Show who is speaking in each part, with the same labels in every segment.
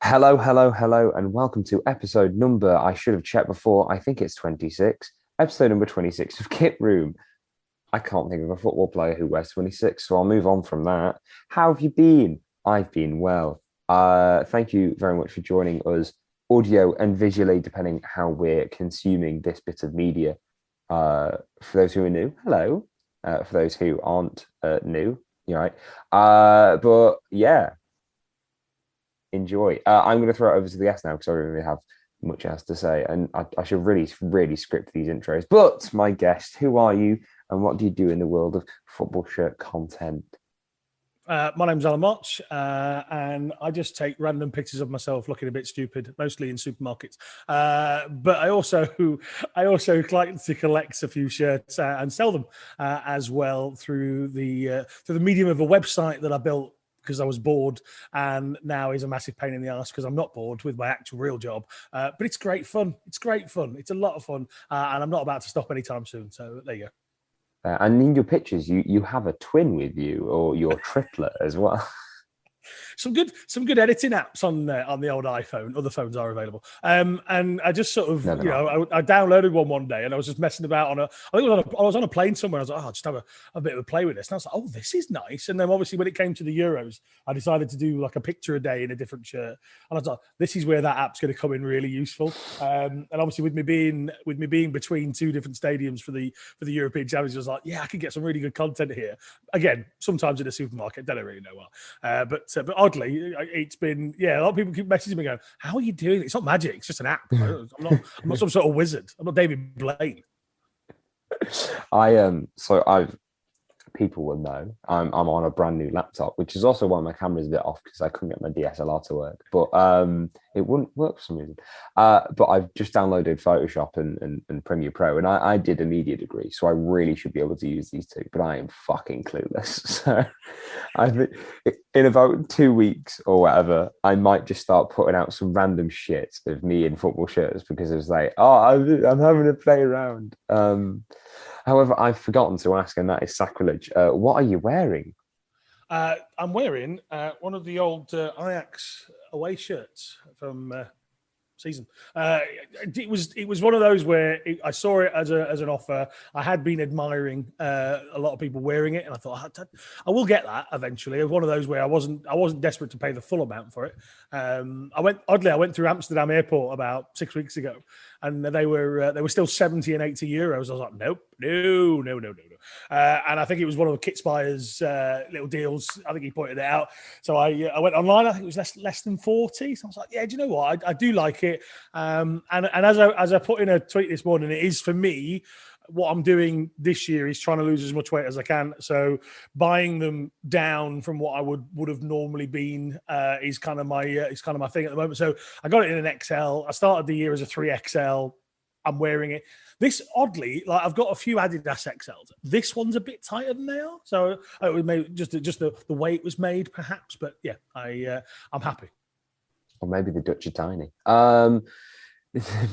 Speaker 1: Hello, hello, hello, and welcome to episode number, I should have checked before, I think it's 26, episode number 26 of Kit Room. I can't think of a football player who wears 26, so I'll move on from that. How have you been? I've been well. Thank you very much for joining us, audio and visually, depending how we're consuming this bit of media. For those who are new, hello. For those who aren't new, you're right. But yeah, enjoy. I'm going to throw it over to the guest now because I don't really have much else to say, and I should really script these intros. But my guest, who are you, and what do you do in the world of football shirt content?
Speaker 2: My name's Alan March, and I just take random pictures of myself looking a bit stupid, mostly in supermarkets. But I also like to collect a few shirts and sell them as well through the medium of a website that I built because I was bored, and now is a massive pain in the ass because I'm not bored with my actual real job. But it's great fun. It's great fun. It's a lot of fun, and I'm not about to stop anytime soon. So there you go.
Speaker 1: And in your pictures, you have a twin with you, or your triplet as well.
Speaker 2: Some good editing apps on the old iPhone. Other phones are available. And I just sort of,
Speaker 1: No, they're not.
Speaker 2: I downloaded one day, and I was just messing about on a. I think I was on a plane somewhere. I was like, oh, I'll just have a bit of a play with this. And I was like, oh, this is nice. And then obviously when it came to the Euros, I decided to do like a picture a day in a different shirt. And I was like, this is where that app's going to come in really useful. And obviously with me being between two different stadiums for the European Championships, I was like, yeah, I could get some really good content here. Again, sometimes in a supermarket, don't really know why. But oddly, it's been a lot of people keep messaging me going, "How are you doing? It's not magic; it's just an app. I'm not some sort of wizard. I'm not David Blaine."
Speaker 1: I've people will know I'm on a brand new laptop, which is also why my camera's a bit off because I couldn't get my DSLR to work, but it wouldn't work for some reason. But I've just downloaded Photoshop and Premiere Pro, and I did a media degree, so I really should be able to use these two, but I am fucking clueless. So I think in about 2 weeks or whatever, I might just start putting out some random shit of me in football shirts because it's like, oh, I'm having to play around. However, I've forgotten to ask, and that is sacrilege. What are you wearing?
Speaker 2: I'm wearing one of the old Ajax away shirts from season. It was one of those where I saw it as an offer. I had been admiring a lot of people wearing it, and I thought I will get that eventually. It was one of those where I wasn't desperate to pay the full amount for it. I went through Amsterdam Airport about 6 weeks ago, and they were still 70 and 80 euros. I was like, nope, no. And I think it was one of the Kit Spires little deals. I think he pointed it out. So I went online. I think it was less than 40. So I was like, yeah, do you know what? I do like it. And as I put in a tweet this morning, it is for me. What I'm doing this year is trying to lose as much weight as I can. So buying them down from what I would have normally been is kind of my thing at the moment. So I got it in an XL. I started the year as a 3XL. I'm wearing it. This oddly, like I've got a few Adidas XLs. This one's a bit tighter than they are. So it was maybe just the way it was made, perhaps. But yeah, I'm happy.
Speaker 1: Or maybe the Dutch are tiny.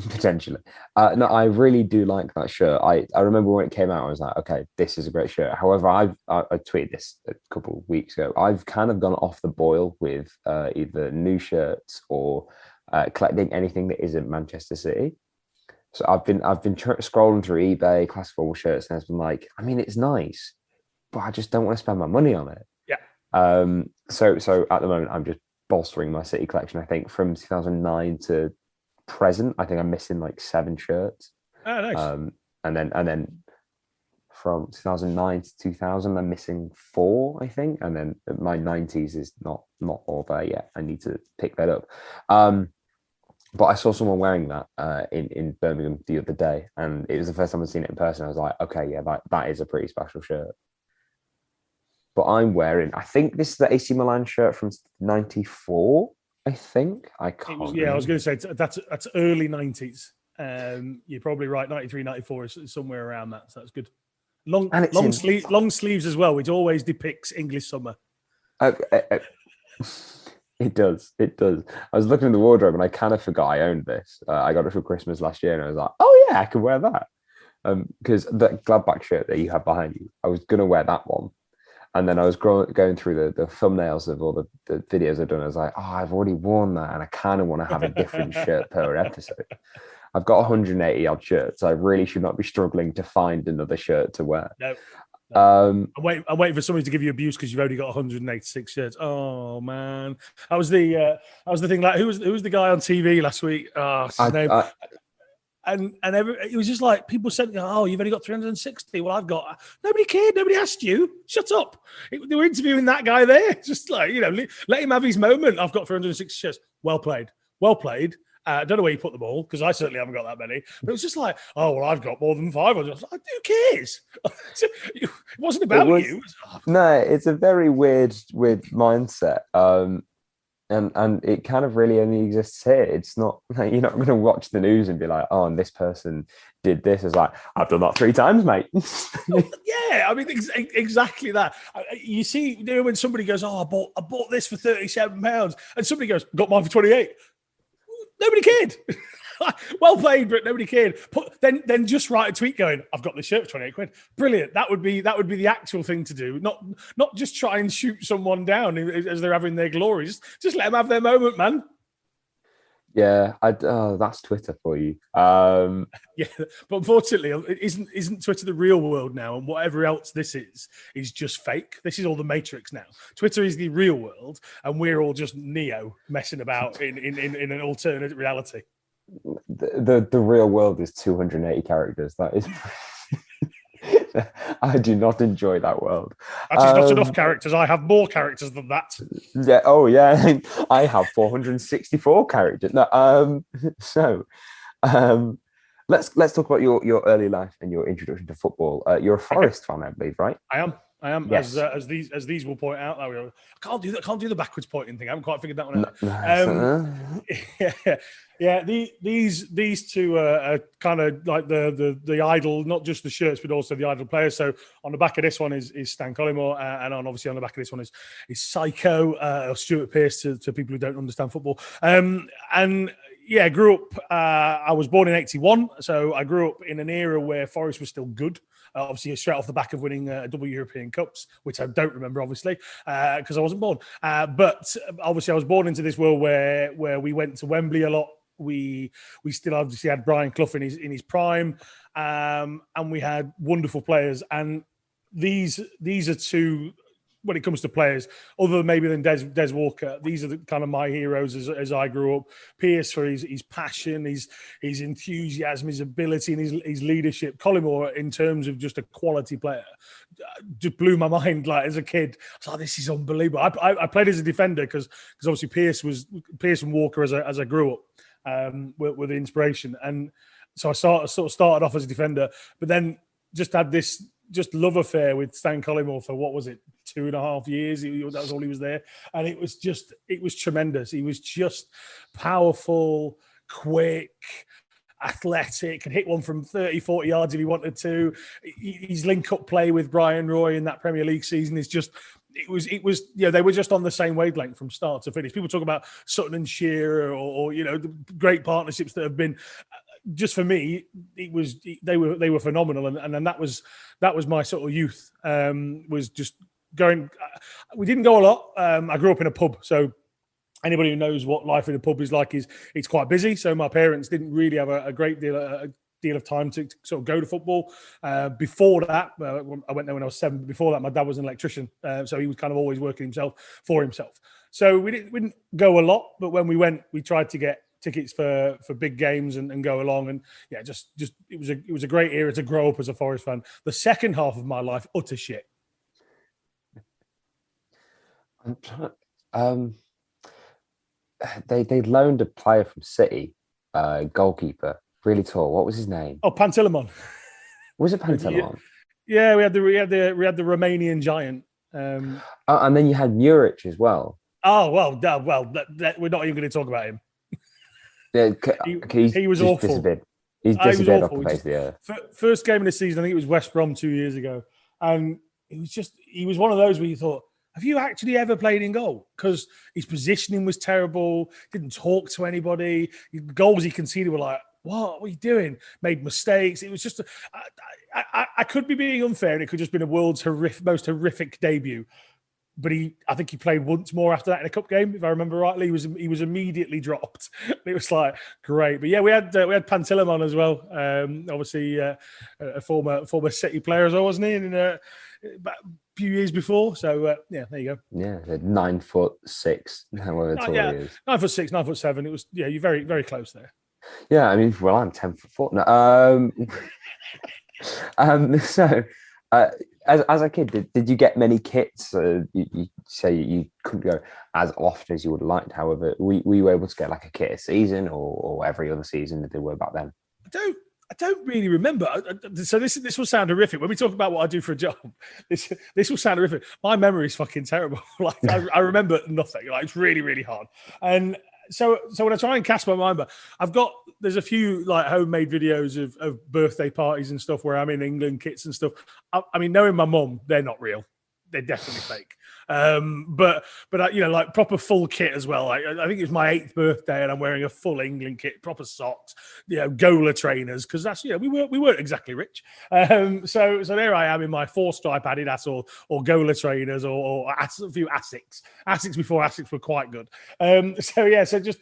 Speaker 1: Potentially. No, I really do like that shirt. I remember when it came out, I was like, okay, this is a great shirt. However, I tweeted this a couple of weeks ago. I've kind of gone off the boil with either new shirts or collecting anything that isn't Manchester City. So I've been scrolling through eBay, classic football shirts, and it's been like, I mean, it's nice, but I just don't want to spend my money on it.
Speaker 2: Yeah.
Speaker 1: So at the moment, I'm just bolstering my City collection. I think from 2009 to present, I think I'm missing like 7 shirts.
Speaker 2: Oh, nice.
Speaker 1: And then from 2009 to 2000, I'm missing 4, I think. And then my 90s is not all there yet. I need to pick that up. But I saw someone wearing that in Birmingham the other day, and it was the first time I'd seen it in person. I was like, okay, yeah, that is a pretty special shirt. But I'm wearing, I think this is the AC Milan shirt from 94. I think I can't.
Speaker 2: I was going to say that's early 90s. You're probably right. 93, 94 is somewhere around that. So that's good. Long sleeves as well, which always depicts English summer.
Speaker 1: It does. I was looking in the wardrobe and I kind of forgot I owned this. I got it for Christmas last year, and I was like, oh yeah, I can wear that. Because the Gladbach shirt that you have behind you, I was gonna wear that one. And then I was going through the thumbnails of all the videos I've done. I was like, oh, I've already worn that, and I kind of want to have a different shirt per episode. I've got 180 odd shirts. So I really should not be struggling to find another shirt to wear.
Speaker 2: No. I'm waiting for somebody to give you abuse because you've only got 186 shirts. Oh man, that was the thing. Like, who was the guy on TV last week? Oh, what's his name? It was just like people said, "Oh, you've only got 360." Well, I've got nobody cared. Nobody asked you. Shut up. They were interviewing that guy there. Just like, let him have his moment. I've got 360 shirts. Well played. Well played. I don't know where you put them all because I certainly haven't got that many. But it was just like, oh, well, I've got more than 500. I was like, who cares? It wasn't about you.
Speaker 1: No, it's a very weird mindset. And it kind of really only exists here. It's not like you're not going to watch the news and be like, oh, and this person did this. It's like, I've done that 3 times, mate.
Speaker 2: Yeah, I mean, exactly that. You see, when somebody goes, oh, I bought this for £37, and somebody goes, got mine for 28. Nobody cared. Well played, but nobody cared. Then just write a tweet going, I've got this shirt for 28 quid. Brilliant. That would be the actual thing to do. Not just try and shoot someone down as they're having their glory. Just let them have their moment, man.
Speaker 1: Yeah, that's Twitter for you.
Speaker 2: Yeah, but unfortunately, isn't Twitter the real world now? And whatever else this is just fake. This is all the Matrix now. Twitter is the real world, and we're all just Neo messing about in an alternate reality.
Speaker 1: The real world is 280 characters. That is. I do not enjoy that world.
Speaker 2: Actually, not enough characters. I have more characters than that.
Speaker 1: Yeah. Oh, yeah. I have 464 characters. No. Let's talk about your early life and your introduction to football. You're a Forest fan, I believe, right?
Speaker 2: I am. Yes. As these will point out. I can't do the backwards pointing thing. I haven't quite figured that one out. Yeah. These two are kind of like the idol, not just the shirts, but also the idol players. So on the back of this one is Stan Collymore, and obviously on the back of this one is Psycho, or Stuart Pearce to people who don't understand football. And yeah, grew up. I was born in '81, so I grew up in an era where Forest was still good. Obviously, straight off the back of winning double European Cups, which I don't remember, obviously, because I wasn't born. But obviously, I was born into this world where we went to Wembley a lot. We still obviously had Brian Clough in his prime, and we had wonderful players. And these are two. When it comes to players, other than maybe Des Walker, these are the kind of my heroes as I grew up. Pearce for his passion, his enthusiasm, his ability, and his leadership. Collymore, in terms of just a quality player, just blew my mind. Like as a kid, I was like, this is unbelievable. I played as a defender because obviously Pearce and Walker as I grew up were the inspiration, and so I sort of started off as a defender, but then just had this love affair with Stan Collymore for what was it, 2.5 years? That was all he was there, and it was tremendous. He was just powerful, quick, athletic, could hit one from 30-40 yards if he wanted to. His link-up play with Brian Roy in that Premier League season is just. It was they were just on the same wavelength from start to finish. People talk about Sutton and Shearer or the great partnerships that have been. Just for me, they were phenomenal, and then that was my sort of youth. Was just going. We didn't go a lot. I grew up in a pub, so anybody who knows what life in a pub is like it's quite busy. So my parents didn't really have a great deal of time to sort of go to football. Before that, I went there when I was 7. But before that, my dad was an electrician, so he was kind of always working for himself. So we didn't go a lot, but when we went, we tried to get tickets for big games and go along, and yeah, just it was a great era to grow up as a Forest fan. The second half of my life, utter shit.
Speaker 1: They loaned a player from City, goalkeeper, really tall. What was his name?
Speaker 2: Oh, Pantilimon.
Speaker 1: Was it Pantilimon?
Speaker 2: Yeah, we had the Romanian giant.
Speaker 1: And then you had Muric as well.
Speaker 2: Oh well, we're not even going to talk about him.
Speaker 1: Yeah,
Speaker 2: he was awful.
Speaker 1: He's disappeared off the face of the earth.
Speaker 2: First game of the season, I think it was West Brom 2 years ago, and he was one of those where you thought, have you actually ever played in goal? Because his positioning was terrible, didn't talk to anybody. The goals he conceded were like what were you doing? Made mistakes. It was just, I could be being unfair, and it could just been a world's most horrific debut. But I think he played once more after that in a cup game, if I remember rightly. He was immediately dropped. It was like great, but yeah, we had Pantilim on as well. Obviously, a former City player as well, wasn't he? And a few years before, so yeah, there you go.
Speaker 1: Yeah, 9'6", however tall he is.
Speaker 2: 9'6", 9'7". It was you're very very close there.
Speaker 1: Yeah, I mean, well, I'm 10'4". No, so. As a kid, did you get many kits? You say you couldn't go as often as you would like. However, were you able to get like a kit a season or every other season that they were back then?
Speaker 2: I don't really remember. So this will sound horrific when we talk about what I do for a job. This will sound horrific. My memory is fucking terrible. Like I remember nothing. Like it's really really hard. And so when I try and cast my mind back, there's a few like homemade videos of birthday parties and stuff where I'm in England kits and stuff. I mean, knowing my mum, they're not real. They're definitely fake. But like proper full kit as well. Like, I think it was my 8th birthday and I'm wearing a full England kit, proper socks, Gola trainers, because that's we weren't exactly rich. So there I am in my 4-stripe Adidas or Gola trainers or a few Asics before Asics were quite good. So just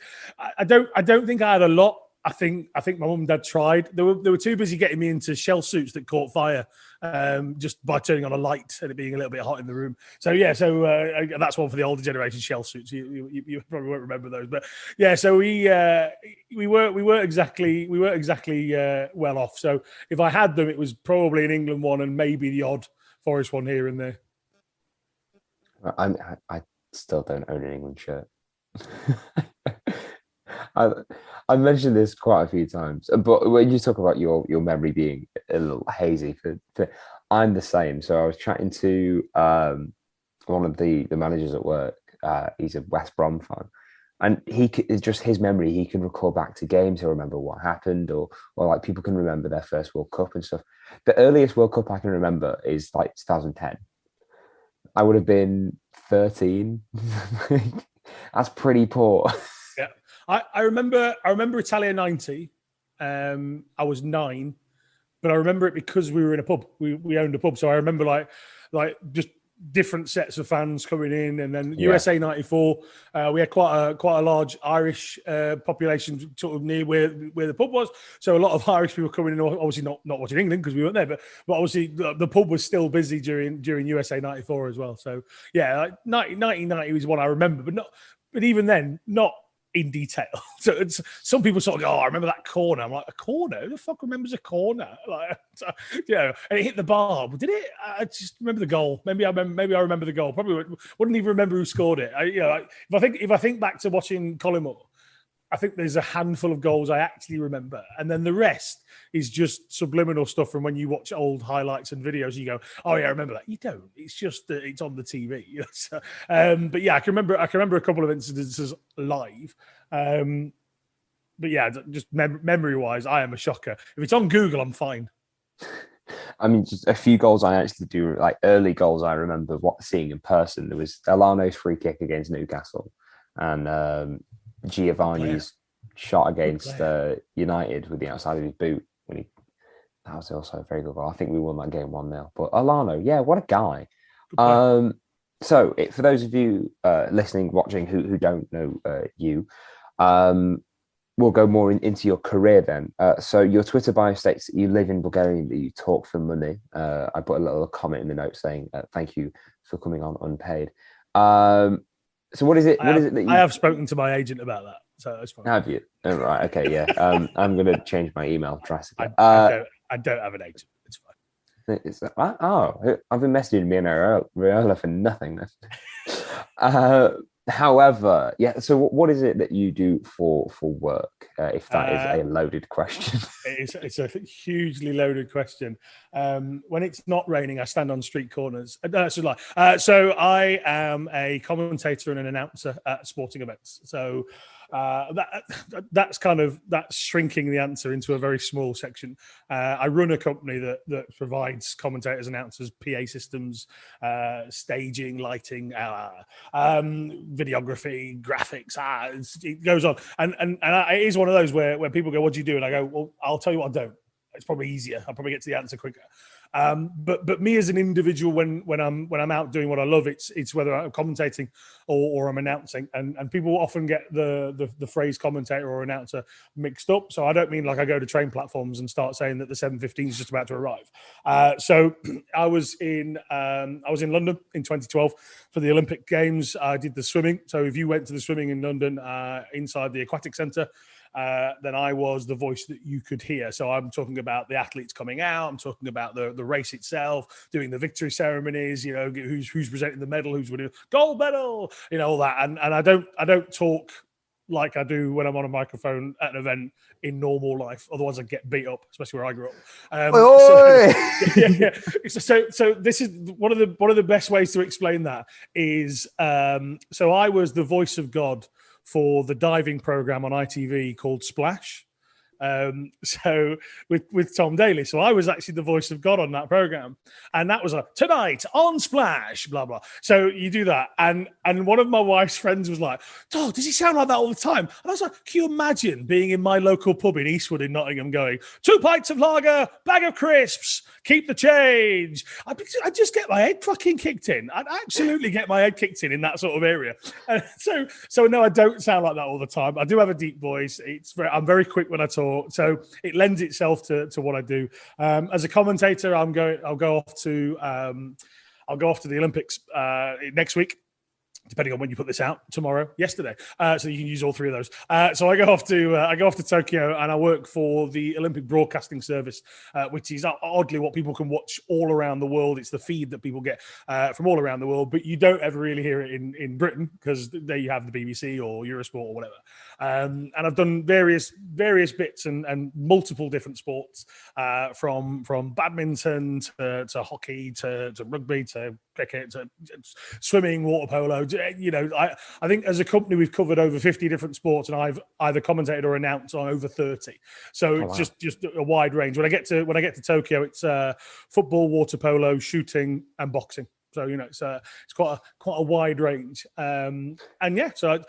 Speaker 2: I don't think I had a lot. I think my mum and dad tried. They were too busy getting me into shell suits that caught fire just by turning on a light and it being a little bit hot in the room. So that's one for the older generation, shell suits. You probably won't remember those, but yeah. So we weren't exactly well off. So if I had them, it was probably an England one and maybe the odd Forest one here and there.
Speaker 1: I still don't own an England shirt. I mentioned this quite a few times, but when you talk about your memory being a little hazy, I'm the same. So I was chatting to one of the managers at work. He's a West Brom fan, and it's just his memory. He can recall back to games. He'll remember what happened, or like people can remember their first World Cup and stuff. The earliest World Cup I can remember is like 2010. I would have been 13. That's pretty poor.
Speaker 2: Yeah. I remember Italia 90. I was 9, but I remember it because we were in a pub. We owned a pub, so I remember like just different sets of fans coming in, and then USA 94. We had quite a large Irish population sort of near where the pub was. So a lot of Irish people coming in, obviously not watching England because we weren't there, but obviously the pub was still busy during USA 94 as well. So yeah, like 1990 was one I remember, but even then, not in detail. So some people sort of go, "Oh, I remember that corner." I'm like, "A corner? Who the fuck remembers a corner?" Like, and it hit the bar. But did it? I just remember the goal. Maybe I remember the goal. Probably wouldn't even remember who scored it. If I think back to watching Collymore, I think there's a handful of goals I actually remember, and then the rest is just subliminal stuff from when you watch old highlights and videos. You go, "Oh yeah, I remember that." You don't. It's just that it's on the TV. So, but yeah, I can remember a couple of instances live. But yeah, just memory-wise, I am a shocker. If it's on Google, I'm fine.
Speaker 1: I mean, just a few goals I actually do, like early goals I remember seeing in person. There was Elano's free kick against Newcastle, and Giovanni's shot against United with the outside of his boot that was also a very good goal. I think we won that game 1-0. But Elano, yeah, what a guy. So for those of you listening, watching who don't know you, we'll go more into your career then. So your Twitter bio states that you live in Bulgaria, that you talk for money. I put a little comment in the note saying thank you for coming on unpaid. So what is it? That
Speaker 2: I have spoken to my agent about that, so that's fine.
Speaker 1: Have you? Oh, right. Okay. Yeah. I'm going to change my email drastically.
Speaker 2: I don't have an agent. It's fine.
Speaker 1: I've been messaging me and Riola for nothing. However, yeah. So what is it that you do for work? If that is a loaded question.
Speaker 2: It's a hugely loaded question. When it's not raining, I stand on street corners. That's a lie. So I am a commentator and an announcer at sporting events. So That's shrinking the answer into a very small section. I run a company that provides commentators, announcers, PA systems, staging, lighting, videography, graphics. It goes on, and it is one of those where people go, "What do you do?" And I go, "Well, I'll tell you what I don't." It's probably easier. I'll probably get to the answer quicker. But me as an individual, when I'm out doing what I love, it's whether I'm commentating or I'm announcing, and people often get the phrase commentator or announcer mixed up. So I don't mean like I go to train platforms and start saying that the 7:15 is just about to arrive. So I was in London in 2012 for the Olympic Games. I did the swimming. So if you went to the swimming in London inside the aquatic centre, then I was the voice that you could hear. So I'm talking about the athletes coming out. I'm talking about the race itself, doing the victory ceremonies. You know, who's presenting the medal, who's winning gold medal. You know, all that. And I don't talk like I do when I'm on a microphone at an event in normal life. Otherwise, I'd get beat up, especially where I grew up. So this is one of the best ways to explain that is. So I was the voice of God for the diving program on ITV called Splash. So with Tom Daly. So I was actually the voice of God on that program. And that was tonight on Splash, blah, blah. So you do that. And one of my wife's friends was like, "Oh, does he sound like that all the time?" And I was like, "Can you imagine being in my local pub in Eastwood in Nottingham going, 2 pints of lager, bag of crisps, keep the change." I just get my head fucking kicked in. I'd absolutely get my head kicked in that sort of area. And so no, I don't sound like that all the time. I do have a deep voice. I'm very quick when I talk. So it lends itself to what I do. As a commentator, I'll go off to the Olympics next week, depending on when you put this out, yesterday. So you can use all three of those. So I go off to Tokyo, and I work for the Olympic Broadcasting Service, which is oddly what people can watch all around the world. It's the feed that people get from all around the world, but you don't ever really hear it in Britain because there you have the BBC or Eurosport or whatever. And I've done various bits and multiple different sports, from badminton to hockey to rugby to cricket to swimming, water polo. You know, I think as a company we've covered over 50 different sports, and I've either commentated or announced on over 30. So it's just a wide range. When I get to Tokyo, it's football, water polo, shooting, and boxing. So you know, it's quite a wide range. And yeah, so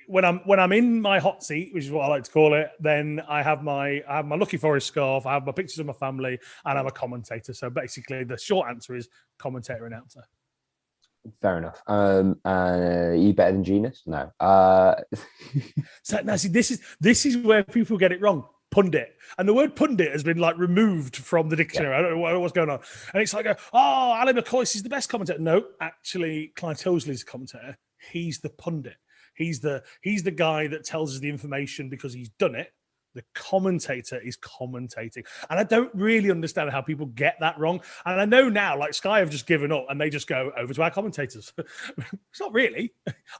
Speaker 2: when I'm in my hot seat, which is what I like to call it, then I have my Lucky Forest scarf, I have my pictures of my family, and I'm a commentator. So basically, the short answer is commentator announcer.
Speaker 1: Fair enough. You better than Genus? No.
Speaker 2: So now, see, this is where people get it wrong. Pundit, and the word pundit has been like removed from the dictionary. Yeah. I don't know what's going on, and it's like, Ali McCoy is the best commentator. No, actually, Clyde Tosley's the commentator. He's the pundit. He's the guy that tells us the information because he's done it. The commentator is commentating. And I don't really understand how people get that wrong. And I know now, like Sky have just given up and they just go over to our commentators. It's not really.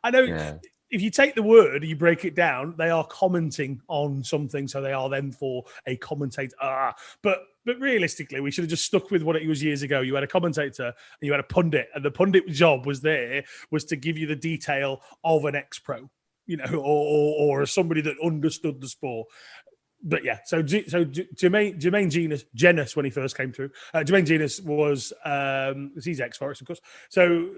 Speaker 2: I know if you take the word, you break it down, they are commenting on something. So they are then for a commentator. But realistically, we should have just stuck with what it was years ago. You had a commentator and you had a pundit. And the pundit job was to give you the detail of an ex-pro, you know, or somebody that understood the sport. But yeah, so Jermaine Genus when he first came through, Jermaine Genus was he's ex-Forest, of course. So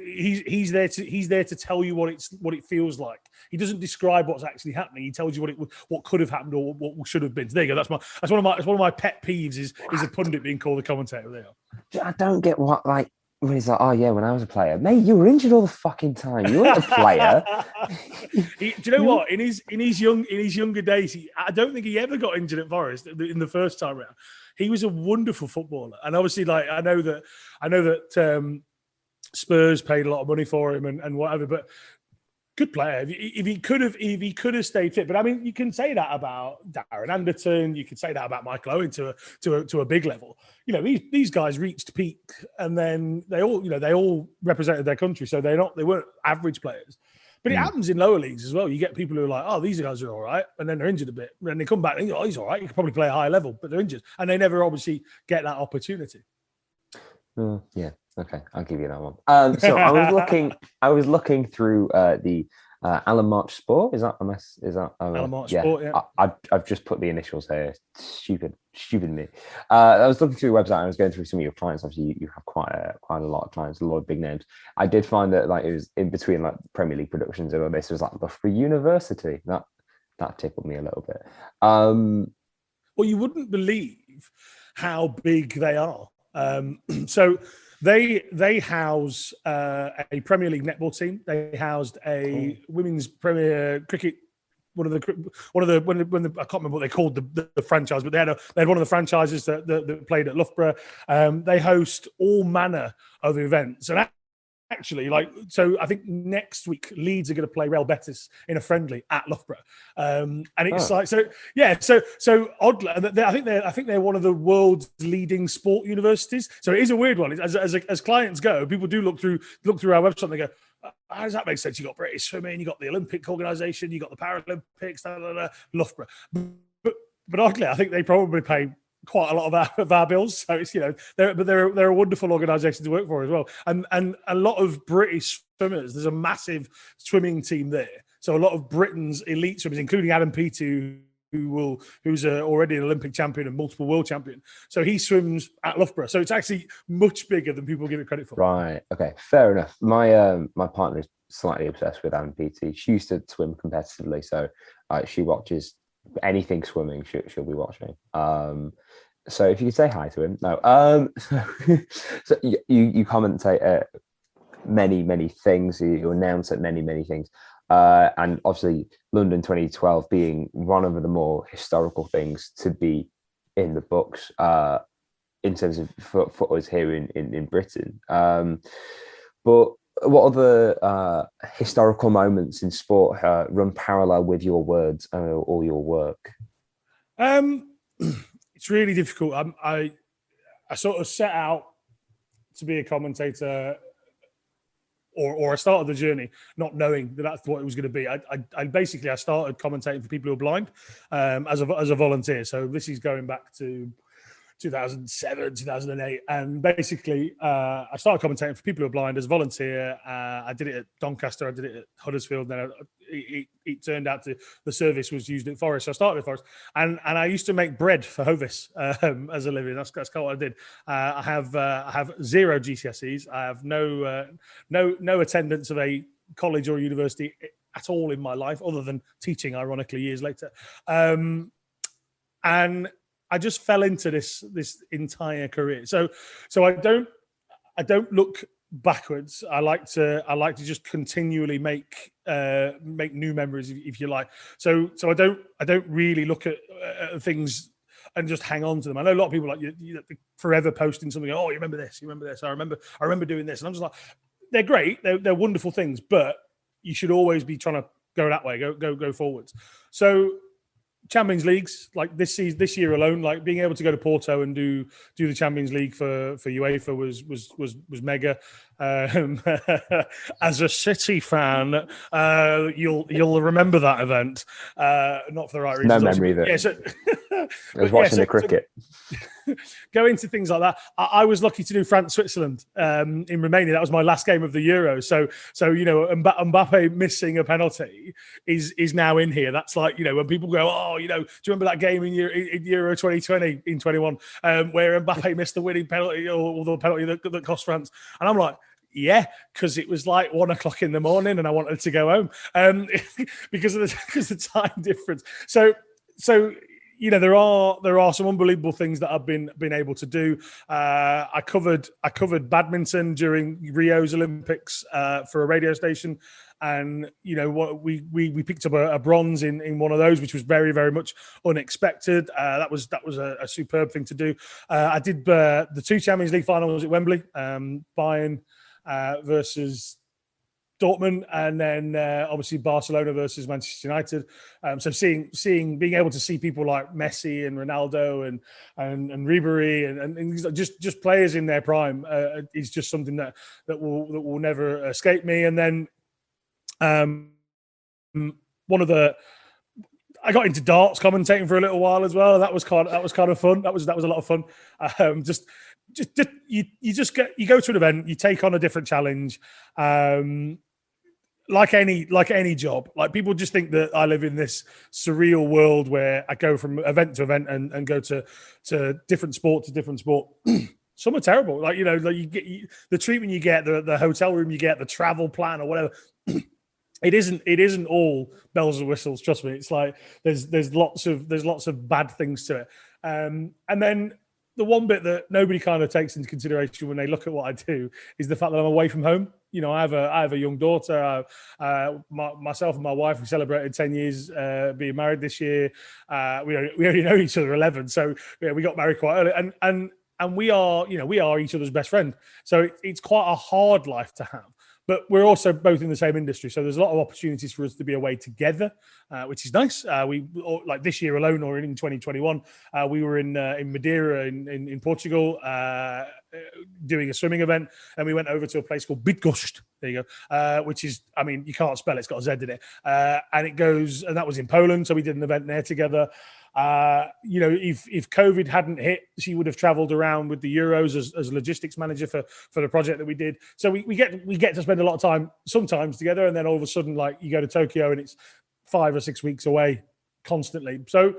Speaker 2: he's there to tell you what it feels like. He doesn't describe what's actually happening. He tells you what could have happened or what should have been. So there you go. That's one of my pet peeves is a pundit being called a commentator. There.
Speaker 1: I don't get what like. When he's like, "Oh yeah, when I was a player, mate, you were injured all the fucking time. You weren't a player."
Speaker 2: Do you know what? In his younger days, I don't think he ever got injured at Forest in the first time round. He was a wonderful footballer, and obviously, like I know that Spurs paid a lot of money for him and whatever, but good player. If he could have stayed fit, but I mean, you can say that about Darren Anderton. You could say that about Michael Owen to a big level. You know, these guys reached peak, and then they all represented their country, so they weren't average players. But it happens in lower leagues as well. You get people who are like, "Oh, these guys are all right," and then they're injured a bit, and then they come back and think, "Oh, he's all right. He could probably play a higher level," but they're injured, and they never obviously get that opportunity.
Speaker 1: Yeah. Okay, I'll give you that one. So I was looking through the Alan March Sport, is that a mess? Is that
Speaker 2: Alan March
Speaker 1: yeah?
Speaker 2: Sport, yeah.
Speaker 1: I've just put the initials here. Stupid me. I was looking through your website and I was going through some of your clients. Obviously, you have quite a lot of clients, a lot of big names. I did find that like it was in between like Premier League productions and all this was like Loughborough University. That tickled me a little bit.
Speaker 2: Well, you wouldn't believe how big they are. So they house a Premier League netball team. They housed a women's Premier cricket. One of the I can't remember what they called the franchise, but they had one of the franchises that played at Loughborough. They host all manner of events, and actually, so I think next week Leeds are going to play Real Betis in a friendly at Loughborough, and it's so oddly, I think they're one of the world's leading sport universities. So it is a weird one. As clients go, people do look through our website and they go, how does that make sense? You got British swimming, you got the Olympic organisation, you got the Paralympics, Loughborough. But oddly, I think they probably pay quite a lot of our bills. So it's they're a wonderful organisation to work for as well, and a lot of British swimmers. There's a massive swimming team there. So a lot of Britain's elite swimmers, including Adam Peaty, who's already an Olympic champion and multiple world champion. So he swims at Loughborough. So it's actually much bigger than people give it credit for.
Speaker 1: Right. Okay. Fair enough. My partner is slightly obsessed with Adam Peaty. She used to swim competitively, so she watches anything swimming. She'll be watching. So if you could say hi to him. No. So you commentate many things. You announce at many things. And obviously London 2012 being one of the more historical things to be in the books in terms of for us here in Britain. But what other historical moments in sport run parallel with your words or your work?
Speaker 2: It's really difficult. I sort of set out to be a commentator, or I started the journey not knowing that that's what it was going to be. I basically started commentating for people who are blind as a volunteer. So this is going back to 2007, 2008. And basically, I started commentating for people who are blind as a volunteer. I did it at Doncaster, I did it at Huddersfield. Then it turned out the service was used at Forest. So I started at Forest. And I used to make bread for Hovis as a living. That's kind of what I did. I have 0 GCSEs. I have no attendance of a college or university at all in my life, other than teaching, ironically, years later. And I just fell into this entire career. So I don't look backwards. I like to just continually make new memories, if you like. So I don't really look at things and just hang on to them. I know a lot of people like you forever posting something. Oh, you remember this? You remember this? I remember doing this. And I'm just like, they're great. They're wonderful things, but you should always be trying to go that way. Go forwards. So Champions Leagues, like this year alone, like being able to go to Porto and do the Champions League for UEFA was mega. As a City fan, you'll remember that event. Not for the right reasons.
Speaker 1: No memory of it.
Speaker 2: Yeah, so,
Speaker 1: I was watching the cricket.
Speaker 2: Go into things like that. I was lucky to do France-Switzerland in Romania. That was my last game of the Euro. So Mbappe missing a penalty is now in here. That's like, when people go, oh, do you remember that game in Euro 2020 in 21 where Mbappe missed the winning penalty or the penalty that cost France? And I'm like, yeah, because it was like 1 o'clock in the morning and I wanted to go home because of the time difference. So there are some unbelievable things that I've been able to do. I covered badminton during Rio's Olympics for a radio station, and what we picked up a bronze in one of those, which was very, very much unexpected. That was a superb thing to do. I did the 2 Champions League finals at Wembley, Bayern versus Dortmund, and then obviously Barcelona versus Manchester United. So being able to see people like Messi and Ronaldo and Ribery and just players in their prime is just something that will never escape me. And then I got into darts commentating for a little while as well. That was kind of fun. That was a lot of fun. You go to an event, you take on a different challenge. like any job, like people just think that I live in this surreal world where I go from event to event and go to different sport to different sport. Some are terrible. Like, like the treatment you get, the hotel room you get, the travel plan or whatever. It isn't all bells and whistles. Trust me. It's like there's lots of bad things to it. And then the one bit that nobody kind of takes into consideration when they look at what I do is the fact that I'm away from home. I have a young daughter. Myself and my wife, we celebrated 10 years being married this year. We only know each other 11, so we got married quite early, and we are each other's best friend. So it's quite a hard life to have. But we're also both in the same industry, so there's a lot of opportunities for us to be away together, which is nice. We like this year alone, or in 2021, we were in Madeira in Portugal doing a swimming event, and we went over to a place called Bidgost. There you go, which is, I mean, you can't spell it; it's got a Z in it, and it goes, and that was in Poland. So we did an event there together. If COVID hadn't hit, she would have travelled around with the Euros as logistics manager for the project that we did. So we get to spend a lot of time sometimes together, and then all of a sudden, like, you go to Tokyo and it's 5 or 6 weeks away constantly. So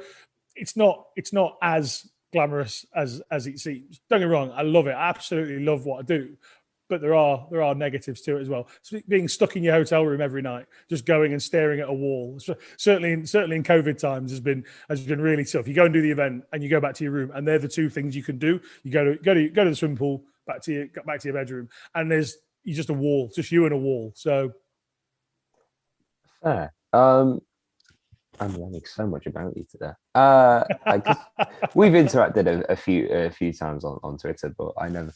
Speaker 2: it's not as glamorous as it seems. Don't get me wrong, I love it. I absolutely love what I do. But there are negatives to it as well. So being stuck in your hotel room every night, just going and staring at a wall, certainly in COVID times has been really tough. You go and do the event, and you go back to your room, and they're the two things you can do. You go to the swimming pool, back to your bedroom, and you're just a wall, just you and a wall. So
Speaker 1: fair. I'm learning so much about you today. We've interacted a few times on Twitter, but I never.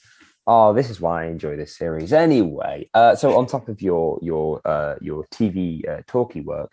Speaker 1: Oh, this is why I enjoy this series. Anyway, so on top of your TV talkie work,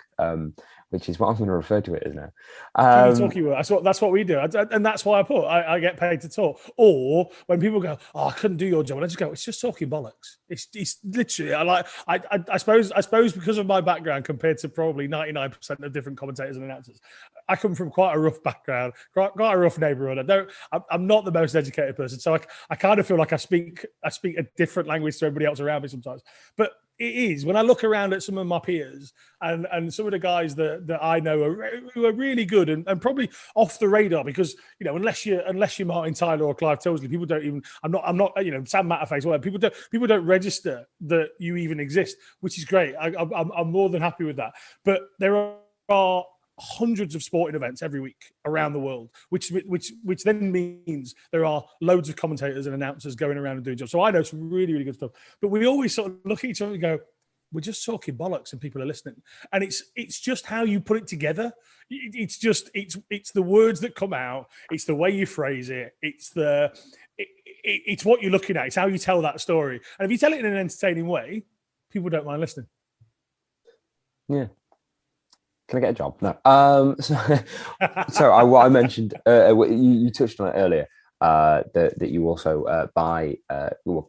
Speaker 1: which is what I'm going to refer to it as now.
Speaker 2: TV talkie work. That's what we do, and that's why I get paid to talk. Or when people go, "Oh, I couldn't do your job," and I just go, "It's just talking bollocks." It's literally. I suppose because of my background compared to probably 99% of different commentators and announcers, I come from quite a rough background, quite a rough neighborhood. I'm not the most educated person, so I kind of feel like I speak a different language to everybody else around me sometimes. But it is, when I look around at some of my peers and some of the guys that I know who are really good and probably off the radar, because unless you're Martin Tyler or Clive Tilsley, people don't even. I'm not Sam Matterface. Whatever, people don't register that you even exist, which is great. I'm more than happy with that. But there are hundreds of sporting events every week around the world, which then means there are loads of commentators and announcers going around and doing jobs. So I know some really, really good stuff. But we always sort of look at each other and go, we're just talking bollocks and people are listening. And it's just how you put it together. It's the words that come out. It's the way you phrase it. It's what you're looking at. It's how you tell that story. And if you tell it in an entertaining way, people don't mind listening.
Speaker 1: Yeah. Can I get a job? No. So what I mentioned, you touched on it earlier, that you also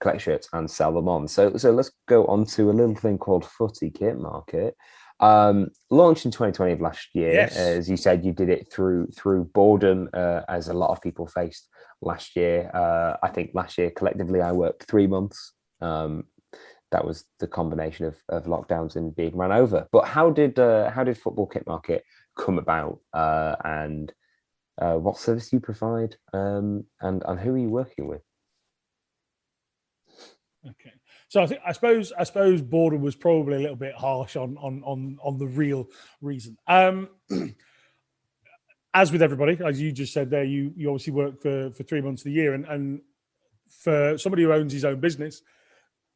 Speaker 1: collect shirts and sell them on. So let's go on to a little thing called Footy Kit Market. Launched in 2020 of last year.
Speaker 2: Yes.
Speaker 1: As you said, you did it through boredom, as a lot of people faced last year. I think last year collectively I worked 3 months. That was the combination of lockdowns and being run over. But how did Football Kit Market come about, and what service do you provide, and who are you working with?
Speaker 2: Okay, so I suppose boredom was probably a little bit harsh on the real reason. As with everybody, as you just said there, you obviously work for 3 months of the year, and for somebody who owns his own business,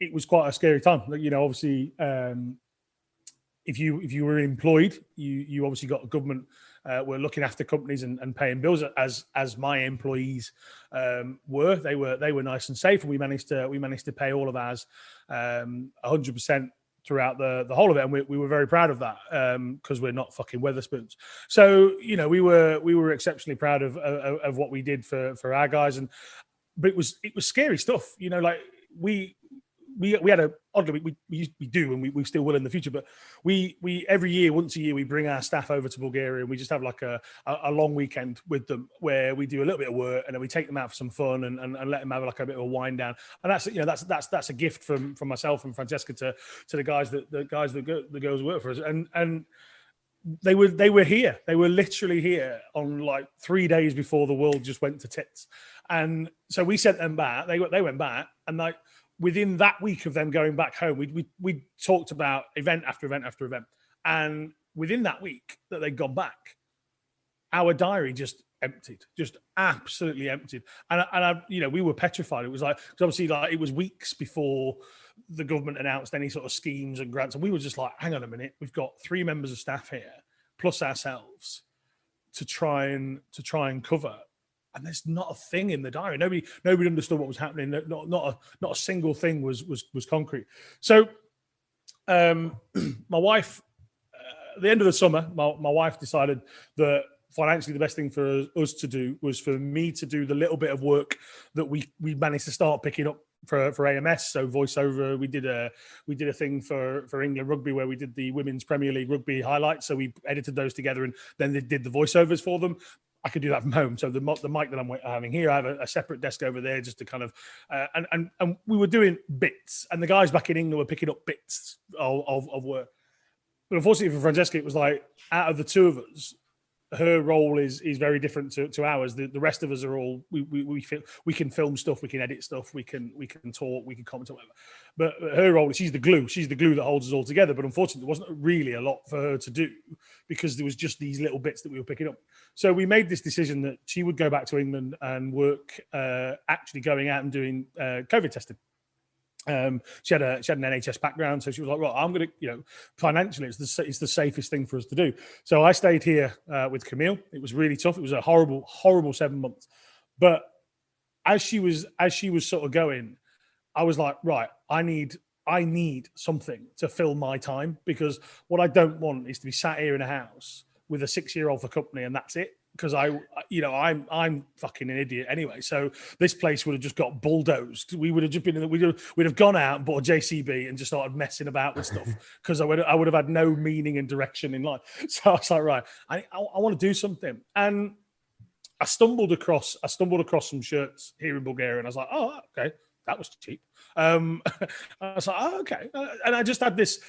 Speaker 2: it was quite a scary time. Obviously, if you were employed, you obviously got a government were looking after companies and paying bills, as my employees were. They were nice and safe, and we managed to pay all of ours 100% throughout the whole of it, and we were very proud of that, because we're not fucking Weatherspoons. So we were exceptionally proud of what we did for our guys, but it was scary stuff. we had a oddly we do, and we still will in the future, but we every year, once a year, we bring our staff over to Bulgaria, and we just have like a long weekend with them where we do a little bit of work, and then we take them out for some fun and let them have like a bit of a wind down. And that's a gift from myself and Francesca to the guys the girls work for us, and they were here. They were literally here on like 3 days before the world just went to tits. And so we sent them back. They went back, and like within that week of them going back home, we talked about event after event after event. And within that week that they'd gone back, our diary just emptied, just absolutely emptied. And I, we were petrified. It was like, because obviously, like, it was weeks before the government announced any sort of schemes and grants, and we were just like, hang on a minute, we've got 3 members of staff here plus ourselves to try and cover, and there's not a thing in the diary. Nobody understood what was happening. Not a single thing was concrete. So my wife, at the end of the summer, my wife decided that financially the best thing for us to do was for me to do the little bit of work that we managed to start picking up for AMS. So voiceover, we did a thing for England Rugby where we did the Women's Premier League rugby highlights. So we edited those together, and then they did the voiceovers for them. I could do that from home. So the mic that I'm having here, I have a separate desk over there just to kind of, and we were doing bits, and the guys back in England were picking up bits of work. But unfortunately for Francesca, it was like, out of the 2 of us, her role is very different to ours. The rest of us are all we can film stuff, we can edit stuff, we can talk, we can comment on whatever. But her role, she's the glue that holds us all together. But unfortunately, there wasn't really a lot for her to do because there was just these little bits that we were picking up. So we made this decision that she would go back to England and work, actually going out and doing COVID testing. She had an NHS background, so she was like, "Well, I'm going to, financially, it's the safest thing for us to do." So I stayed here with Camille. It was really tough. It was a horrible 7 months. But as she was sort of going, I was like, right, I need something to fill my time, because what I don't want is to be sat here in a house with a 6-year-old for company, and that's it. Because I'm fucking an idiot anyway. So this place would have just got bulldozed. We would have just been we'd have gone out and bought a JCB and just started messing about with stuff, because I would have had no meaning and direction in life. So I was like, right, I want to do something. And I stumbled across some shirts here in Bulgaria, and I was like, oh, okay, that was cheap. I was like, oh, okay. And I just had this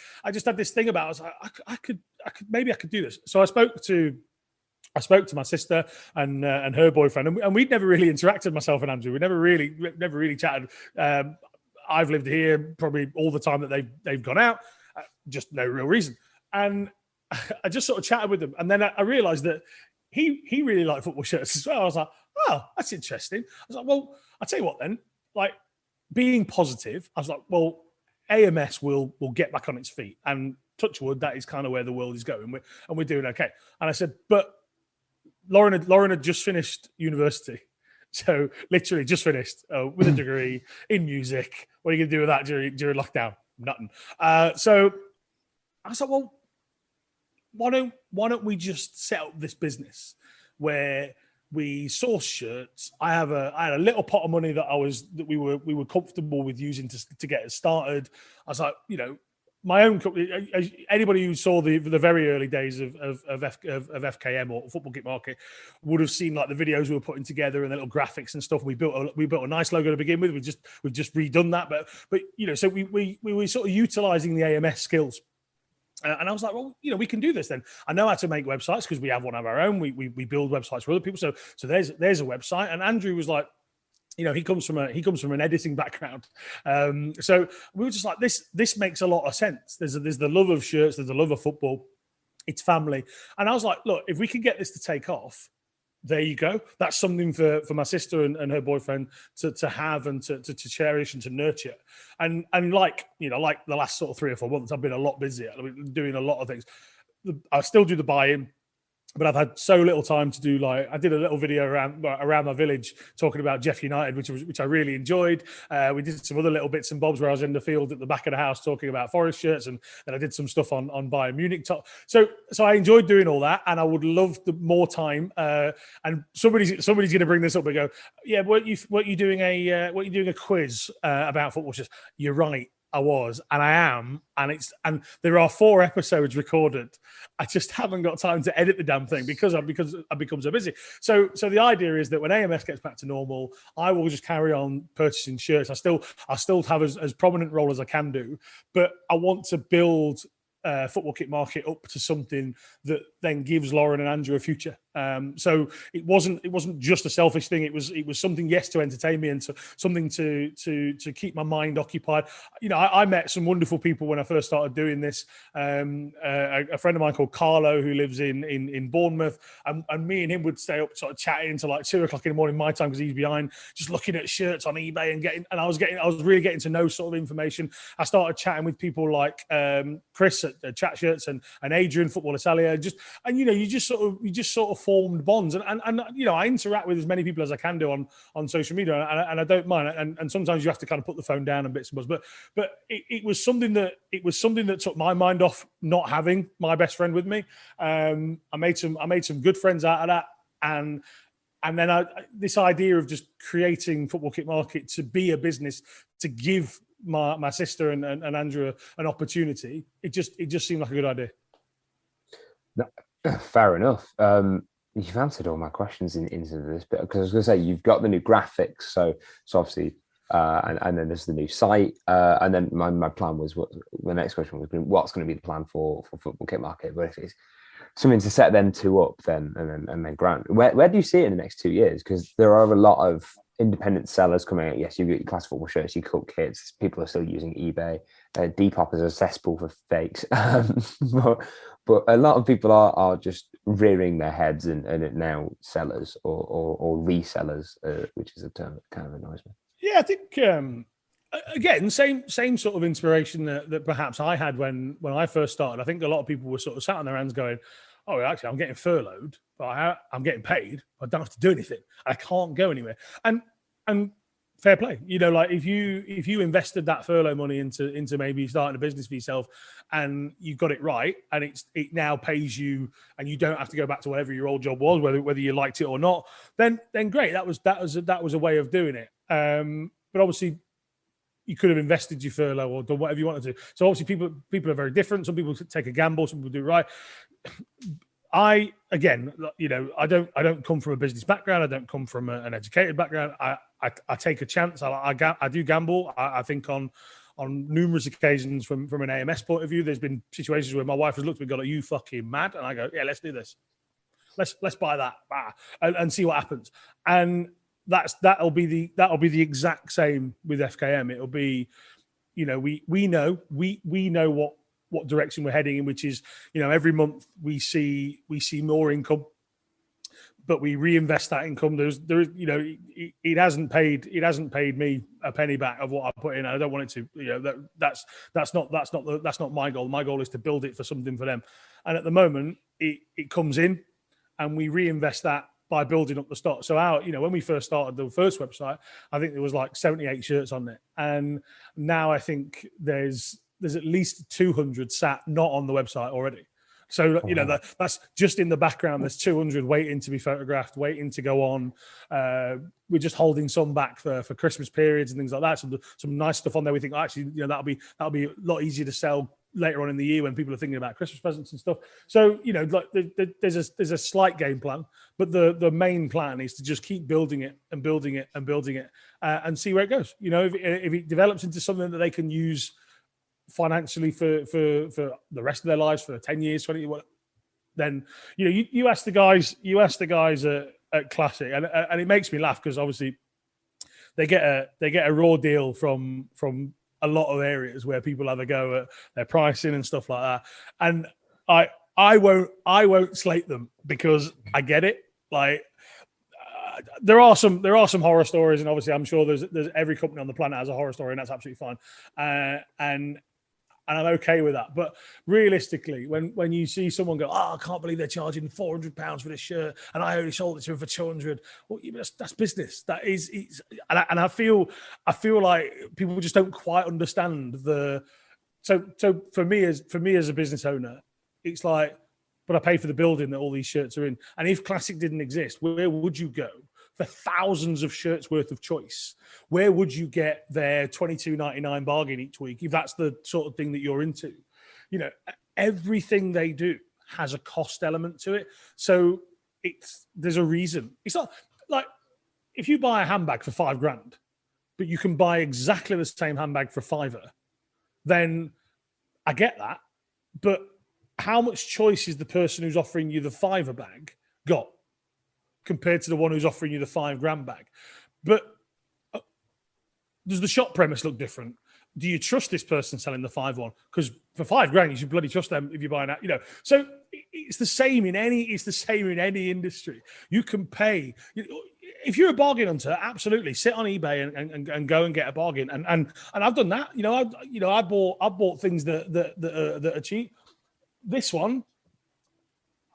Speaker 2: thing about, I was like, I could do this. So I spoke to my sister and her boyfriend, and we'd never really interacted, myself and Andrew. We never really chatted. I've lived here probably all the time that they've gone out, just no real reason. And I just sort of chatted with them, and then I realised that he really liked football shirts as well. I was like, oh, that's interesting. I was like, well, I'll tell you what then. Like, being positive, I was like, well, AMS will get back on its feet, and touch wood, that is kind of where the world is going, and we're doing okay. And I said, but Lauren had just finished university, so literally just finished with a degree in music. What are you going to do with that during lockdown? Nothing. So I was like, well, why don't we just set up this business where we source shirts? I had a little pot of money that we were comfortable with using to get it started. I was like, my own company. Anybody who saw the very early days of FKM or Football Kit Market would have seen like the videos we were putting together and the little graphics and stuff. We built a nice logo to begin with. We've just redone that, but so we were sort of utilizing the AMS skills. And I was like, well, we can do this then. I know how to make websites because we have one of our own. We build websites for other people. So there's a website. And Andrew was like, he comes from an editing background. So we were just like, this makes a lot of sense. There's the love of shirts, there's the love of football, it's family. And I was like, look, if we can get this to take off, there you go. That's something for my sister and her boyfriend to have and to cherish and to nurture. And like the last sort of 3 or 4 months, I've been a lot busier. I've been doing a lot of things. I still do the buy-in, but I've had so little time to do. Like, I did a little video around my village talking about Jeff United, which I really enjoyed. We did some other little bits and bobs where I was in the field at the back of the house talking about Forest shirts, and then I did some stuff on Bayern Munich top. So I enjoyed doing all that, and I would love more time. And somebody's going to bring this up and go, yeah, what you doing a quiz about football shirts? You're right. I was, and I am, and there are 4 episodes recorded. I just haven't got time to edit the damn thing because I've become so busy. So the idea is that when AMS gets back to normal, I will just carry on purchasing shirts. I still have as prominent role as I can do, but I want to build Football Kit Market up to something that then gives Lauren and Andrew a future. So it wasn't just a selfish thing. It was something, yes, to entertain me and to something to keep my mind occupied. You know, I met some wonderful people when I first started doing this. A friend of mine called Carlo, who lives in Bournemouth, and me and him would stay up sort of chatting until like 2:00 in the morning my time because he's behind, just looking at shirts on eBay and I was really getting to know sort of information. I started chatting with people like Chris at Chat Shirts and Adrian, Football Italia, you just sort of formed bonds, and you know, I interact with as many people as I can do on social media, and I don't mind, and sometimes you have to kind of put the phone down and bits and bobs, but it was something that took my mind off not having my best friend with me. I made some good friends out of that, and then this idea of just creating Football Kit Market to be a business to give my sister and Andrew an opportunity, it just seemed like a good idea.
Speaker 1: No, fair enough. You've answered all my questions into this bit, because I was going to say you've got the new graphics, so obviously, and then there's the new site, and then my plan was the next question was what's going to be the plan for Football Kit Market, but if it's something to set them two up, then and then ground. Where do you see it in the next 2 years? Because there are a lot of independent sellers coming out. Yes, you get your class football shirts, your cut kits. People are still using eBay. Depop is a cesspool for fakes, but a lot of people are just rearing their heads and now sellers or resellers, which is a term that kind of annoys me.
Speaker 2: Yeah, I think again, same sort of inspiration that perhaps I had when I first started. I think a lot of people were sort of sat on their hands going, "Oh, actually, I'm getting furloughed, but I'm getting paid. I don't have to do anything. I can't go anywhere." And fair play, you know, like if you invested that furlough money into maybe starting a business for yourself, and you got it right, and it now pays you, and you don't have to go back to whatever your old job was, whether you liked it or not, then great. That was a way of doing it. But obviously, you could have invested your furlough or done whatever you wanted to. So obviously, people are very different. Some people take a gamble, some people do it right. I don't come from a business background. I don't come from an educated background. I take a chance. I do gamble. I think on numerous occasions from an AMS point of view, there's been situations where my wife has looked at me and gone, "Are you fucking mad?" And I go, "Yeah, let's do this. Let's buy that and see what happens." And that'll be the exact same with FKM. It'll be, you know, we know what direction we're heading in, which is, you know, every month we see more income, but we reinvest that income. There is, you know, it hasn't paid me a penny back of what I put in. I don't want it to, you know, that's not my goal. My goal is to build it for something for them. And at the moment, it comes in, and we reinvest that by building up the stock. So when we first started the first website, I think there was like 78 shirts on it, and now I think there's at least 200 sat not on the website already. So, you know, that's just in the background. There's 200 waiting to be photographed, waiting to go on. We're just holding some back for Christmas periods and things like that. Some nice stuff on there. We think, actually, you know, that'll be a lot easier to sell later on in the year when people are thinking about Christmas presents and stuff. So, you know, like there's a slight game plan, but the main plan is to just keep building it and building it and building it, and see where it goes. You know, if it develops into something that they can use financially for the rest of their lives, for 10 years, 20 years, then, you know, you ask the guys at Classic, and it makes me laugh because obviously they get a raw deal from a lot of areas where people have a go at their pricing and stuff like that, and I won't slate them because I get it. Like, there are some horror stories, and obviously I'm sure there's every company on the planet has a horror story, and that's absolutely fine. And I'm okay with that. But realistically, when you see someone go, "Oh, I can't believe they're charging £400 for this shirt, and I only sold it to them for 200," well, that's business. That is, and I feel like people just don't quite understand the. So for me as a business owner, it's like, but I pay for the building that all these shirts are in. And if Classic didn't exist, where would you go for thousands of shirts worth of choice, where would you get their $22.99 bargain each week if that's the sort of thing that you're into? You know, everything they do has a cost element to it. So there's a reason. It's not like if you buy a handbag for $5,000, but you can buy exactly the same handbag for $5, then I get that. But how much choice is the person who's offering you the $5 bag got compared to the one who's offering you the $5,000 bag? But does the shop premise look different? Do you trust this person selling the $5 one? Because for $5,000, you should bloody trust them if you're buying that. You know, so it's the same in any. It's the same in any industry. You can pay. If you're a bargain hunter, absolutely sit on eBay and go and get a bargain. And I've done that. I bought things that are cheap. This one,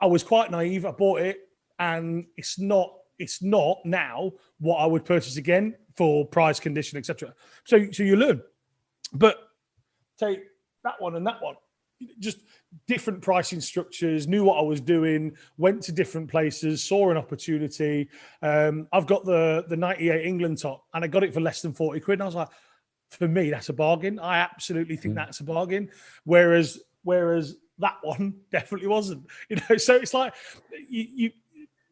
Speaker 2: I was quite naive. I bought it, and it's not now what I would purchase again for price, condition, etc. So you learn. But take that one and that one, just different pricing structures, knew what I was doing, went to different places, saw an opportunity. I've got the 98 England top and I got it for less than 40 quid. And I was like, for me, that's a bargain. I absolutely think that's a bargain. Whereas that one definitely wasn't, so it's like you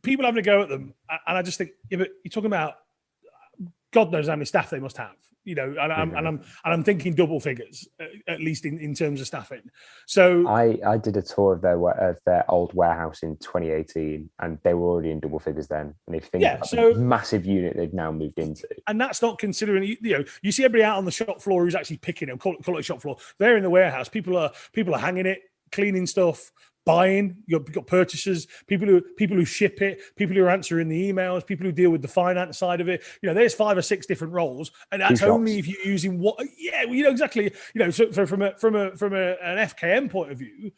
Speaker 2: people having a go at them. And I just think, yeah, but you're talking about God knows how many staff they must have, and I'm thinking double figures, at least in terms of staffing. So
Speaker 1: I did a tour of their old warehouse in 2018, and they were already in double figures then. And if you think about the massive unit they've now moved into,
Speaker 2: and that's not considering, you see everybody out on the shop floor who's actually picking them, call it shop floor. They're in the warehouse. People are hanging it, cleaning stuff, buying. You've got purchasers, people who ship it, people who are answering the emails, people who deal with the finance side of it. There's 5 or 6 different roles, and that's only if you're using what. Yeah, well, exactly. So from an FKM point of view,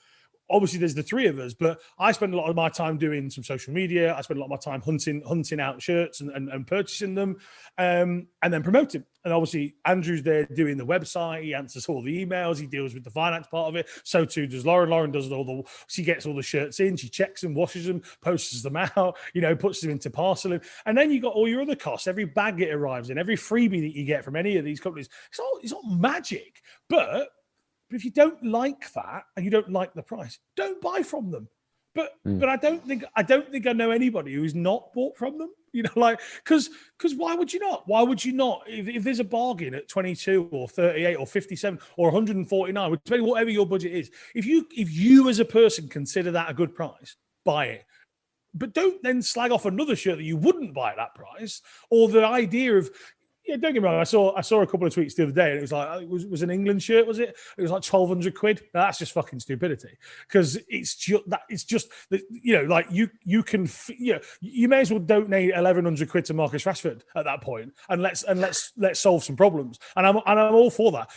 Speaker 2: obviously there's the 3 of us, but I spend a lot of my time doing some social media. I spend a lot of my time hunting out shirts and purchasing them, and then promoting. And obviously Andrew's there doing the website. He answers all the emails. He deals with the finance part of it. So too does Lauren. Lauren does she gets all the shirts in. She checks them, washes them, posts them out, puts them into parceling. And then you got all your other costs. Every bag it arrives in, every freebie that you get from any of these companies. It's all magic. But if you don't like that and you don't like the price, don't buy from them. But I don't think I know anybody who's not bought from them. Because why would you not? Why would you not? If there's a bargain at 22 or 38 or 57 or 149, depending on whatever your budget is, if you as a person consider that a good price, buy it. But don't then slag off another shirt that you wouldn't buy at that price, or the idea of. Yeah, don't get me wrong. I saw a couple of tweets the other day, and it was like it was an England shirt, was it? It was like 1,200 quid. Now, that's just fucking stupidity, because it's just like you can you may as well donate 1,100 quid to Marcus Rashford at that point, and let's solve some problems. And I'm all for that.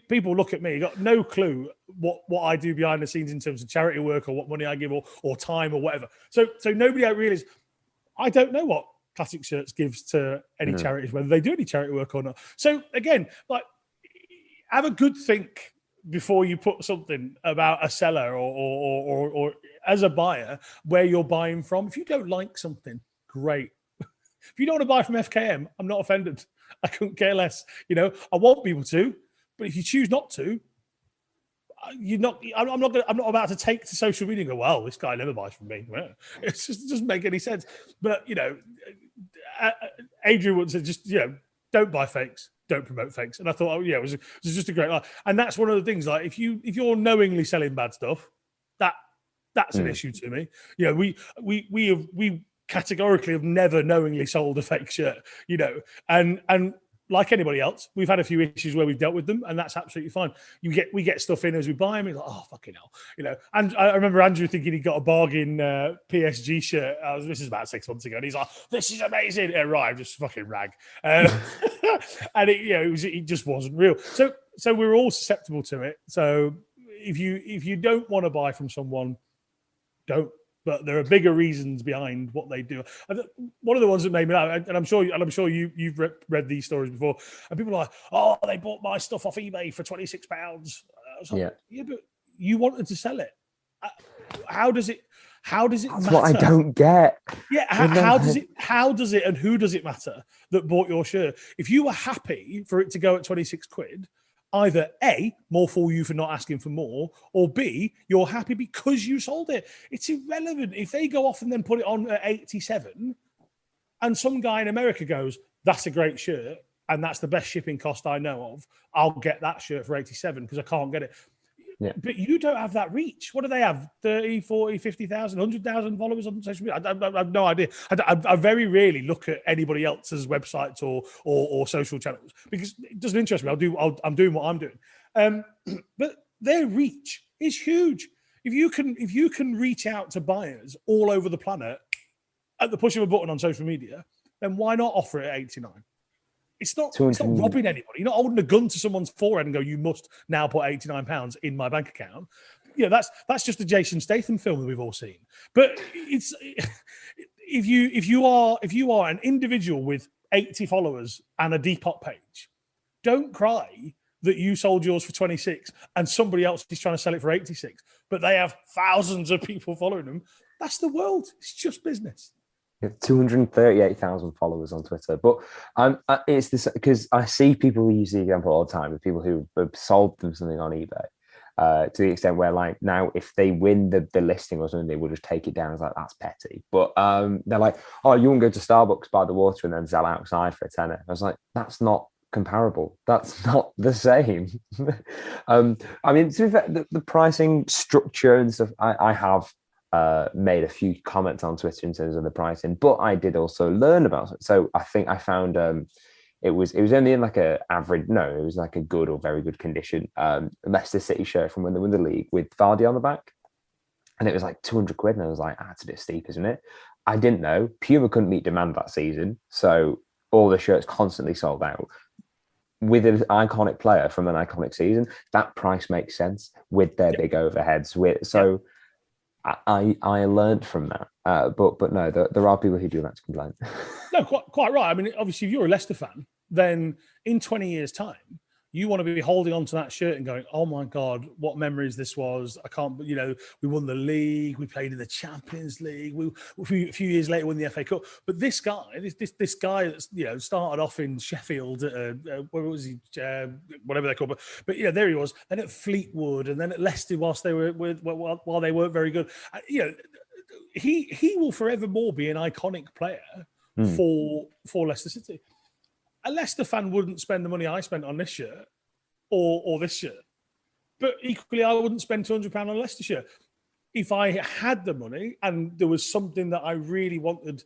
Speaker 2: People look at me, got no clue what I do behind the scenes in terms of charity work or what money I give or time or whatever. So nobody realizes I don't know what Classic Shirts gives to any charities, whether they do any charity work or not. So again, have a good think before you put something about a seller or as a buyer where you're buying from. If you don't like something, great. If you don't want to buy from FKM, I'm not offended. I couldn't care less. I want people to, but if you choose not to, I'm not about to take to social media and go, well, this guy never buys from me. Well, it doesn't make any sense. But Adrian would say, just don't buy fakes, don't promote fakes. And I thought, it was just a great line. And that's one of the things. Like if you're knowingly selling bad stuff, that's an issue to me. We categorically have never knowingly sold a fake shirt. And like anybody else, we've had a few issues where we've dealt with them, and that's absolutely fine. We get stuff in as we buy them. It's like, oh, fucking hell, And I remember Andrew thinking he got a bargain PSG shirt. This is about 6 months ago, and he's like, "This is amazing." It arrived, just fucking rag, and it just wasn't real. So we're all susceptible to it. So if you don't want to buy from someone, don't. But there are bigger reasons behind what they do. One of the ones that made me laugh, and I'm sure you've read these stories before, and people are like, "Oh, they bought my stuff off eBay for £26." I was like, yeah, but you wanted to sell it. How does it How does it
Speaker 1: That's
Speaker 2: matter?
Speaker 1: what I don't get.
Speaker 2: Yeah, how does it? How does it? And who does it matter that bought your shirt? If you were happy for it to go at 26 quid, either A, more for you for not asking for more, or B, you're happy because you sold it. It's irrelevant. If they go off and then put it on at 87, and some guy in America goes, "That's a great shirt, and that's the best shipping cost I know of. I'll get that shirt for 87 because I can't get it."
Speaker 1: Yeah.
Speaker 2: But you don't have that reach. What do they have? 30, 40, 50,000, 100,000 followers on social media? I have no idea. I very rarely look at anybody else's websites or social channels because it doesn't interest me. I'm doing what I'm doing. But their reach is huge. If you can reach out to buyers all over the planet at the push of a button on social media, then why not offer it at 89? It's not robbing anybody. You're not holding a gun to someone's forehead and go, "You must now put £89 in my bank account." Yeah, that's just a Jason Statham film that we've all seen. But it's if you are an individual with 80 followers and a Depop page, don't cry that you sold yours for 26 and somebody else is trying to sell it for 86, but they have thousands of people following them. That's the world. It's just business.
Speaker 1: 238,000 followers on Twitter. But it's this because I see people use the example all the time with people who have sold them something on eBay to the extent where, like, now if they win the listing or something, they will just take it down. It's like, that's petty. But they're like, "Oh, you won't go to Starbucks by the water and then sell outside for a tenner." I was like, that's not comparable. That's not the same. I mean, to be fair, the pricing structure and stuff, I have made a few comments on Twitter in terms of the pricing, but I did also learn about it. So I think I found it was only in like it was like a good or very good condition Leicester City shirt from when they won the league with Vardy on the back, and it was like 200 quid, and I was like, that's a bit steep, isn't it? I didn't know Puma couldn't meet demand that season, so all the shirts constantly sold out. With an iconic player from an iconic season, that price makes sense with their big overheads. I learned from that, but no, there are people who do like to complain.
Speaker 2: No, quite right. I mean, obviously, if you're a Leicester fan, then in 20 years' time, you want to be holding on to that shirt and going, "Oh my God, what memories this was! I can't, we won the league, we played in the Champions League, a few years later won the FA Cup." But this guy that's started off in Sheffield, where was he? Whatever they call it. But there he was. Then at Fleetwood, and then at Leicester, while they weren't very good. He will forevermore be an iconic player for Leicester City. A Leicester fan wouldn't spend the money I spent on this shirt or this shirt. But equally, I wouldn't spend £200 on a Leicester shirt. If I had the money and there was something that I really wanted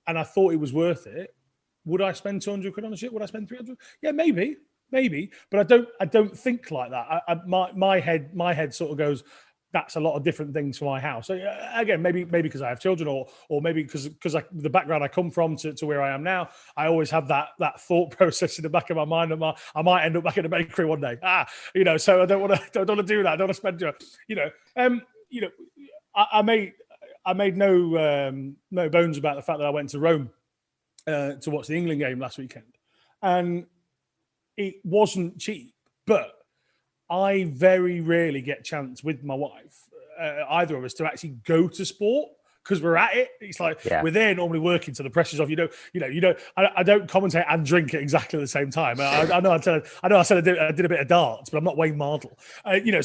Speaker 2: and I thought it was worth it, would I spend 200 quid on a shirt? Would I spend 300? Yeah, maybe. But I don't think like that. My head sort of goes, that's a lot of different things for my house. So again, maybe because I have children, or maybe because the background I come from to where I am now, I always have that thought process in the back of my mind that I might end up back in a bakery one day. So I don't want to do that. I don't want to spend, I made no bones about the fact that I went to Rome to watch the England game last weekend, and it wasn't cheap, but I very rarely get a chance with my wife, either of us, to actually go to sport because we're at it. It's like we're there normally working, so the pressure's off. I don't commentate and drink at exactly the same time. I know I said I did a bit of darts, but I'm not Wayne Mardle.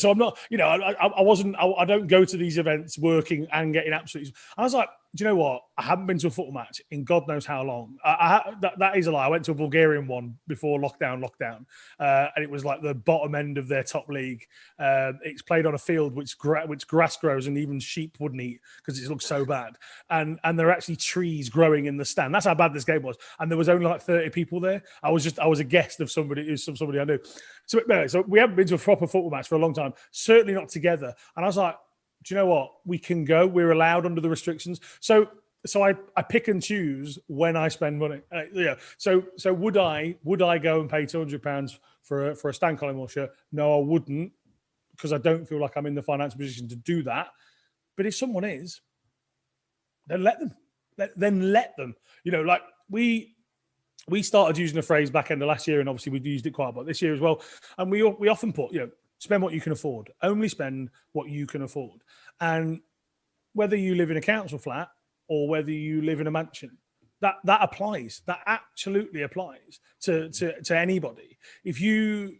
Speaker 2: So I'm not. I don't go to these events working and getting absolutely. I was like, do you know what? I haven't been to a football match in God knows how long. That is a lie. I went to a Bulgarian one before lockdown, and it was like the bottom end of their top league. It's played on a field which grass grows and even sheep wouldn't eat because it looks so bad. And there are actually trees growing in the stand. That's how bad this game was. And there was only like 30 people there. I was a guest of somebody I knew. So we haven't been to a proper football match for a long time. Certainly not together. And I was like, do you know what? We can go. We're allowed under the restrictions. So I pick and choose when I spend money. So would I go and pay £200 for a Stan Collymore shirt? No, I wouldn't, because I don't feel like I'm in the financial position to do that. But if someone is, then let them. Let them. Like we started using the phrase back end of last year, and obviously we've used it quite a lot this year as well. And we often put, spend what you can afford. Only spend what you can afford. And whether you live in a council flat or whether you live in a mansion. That applies. That absolutely applies to anybody. If you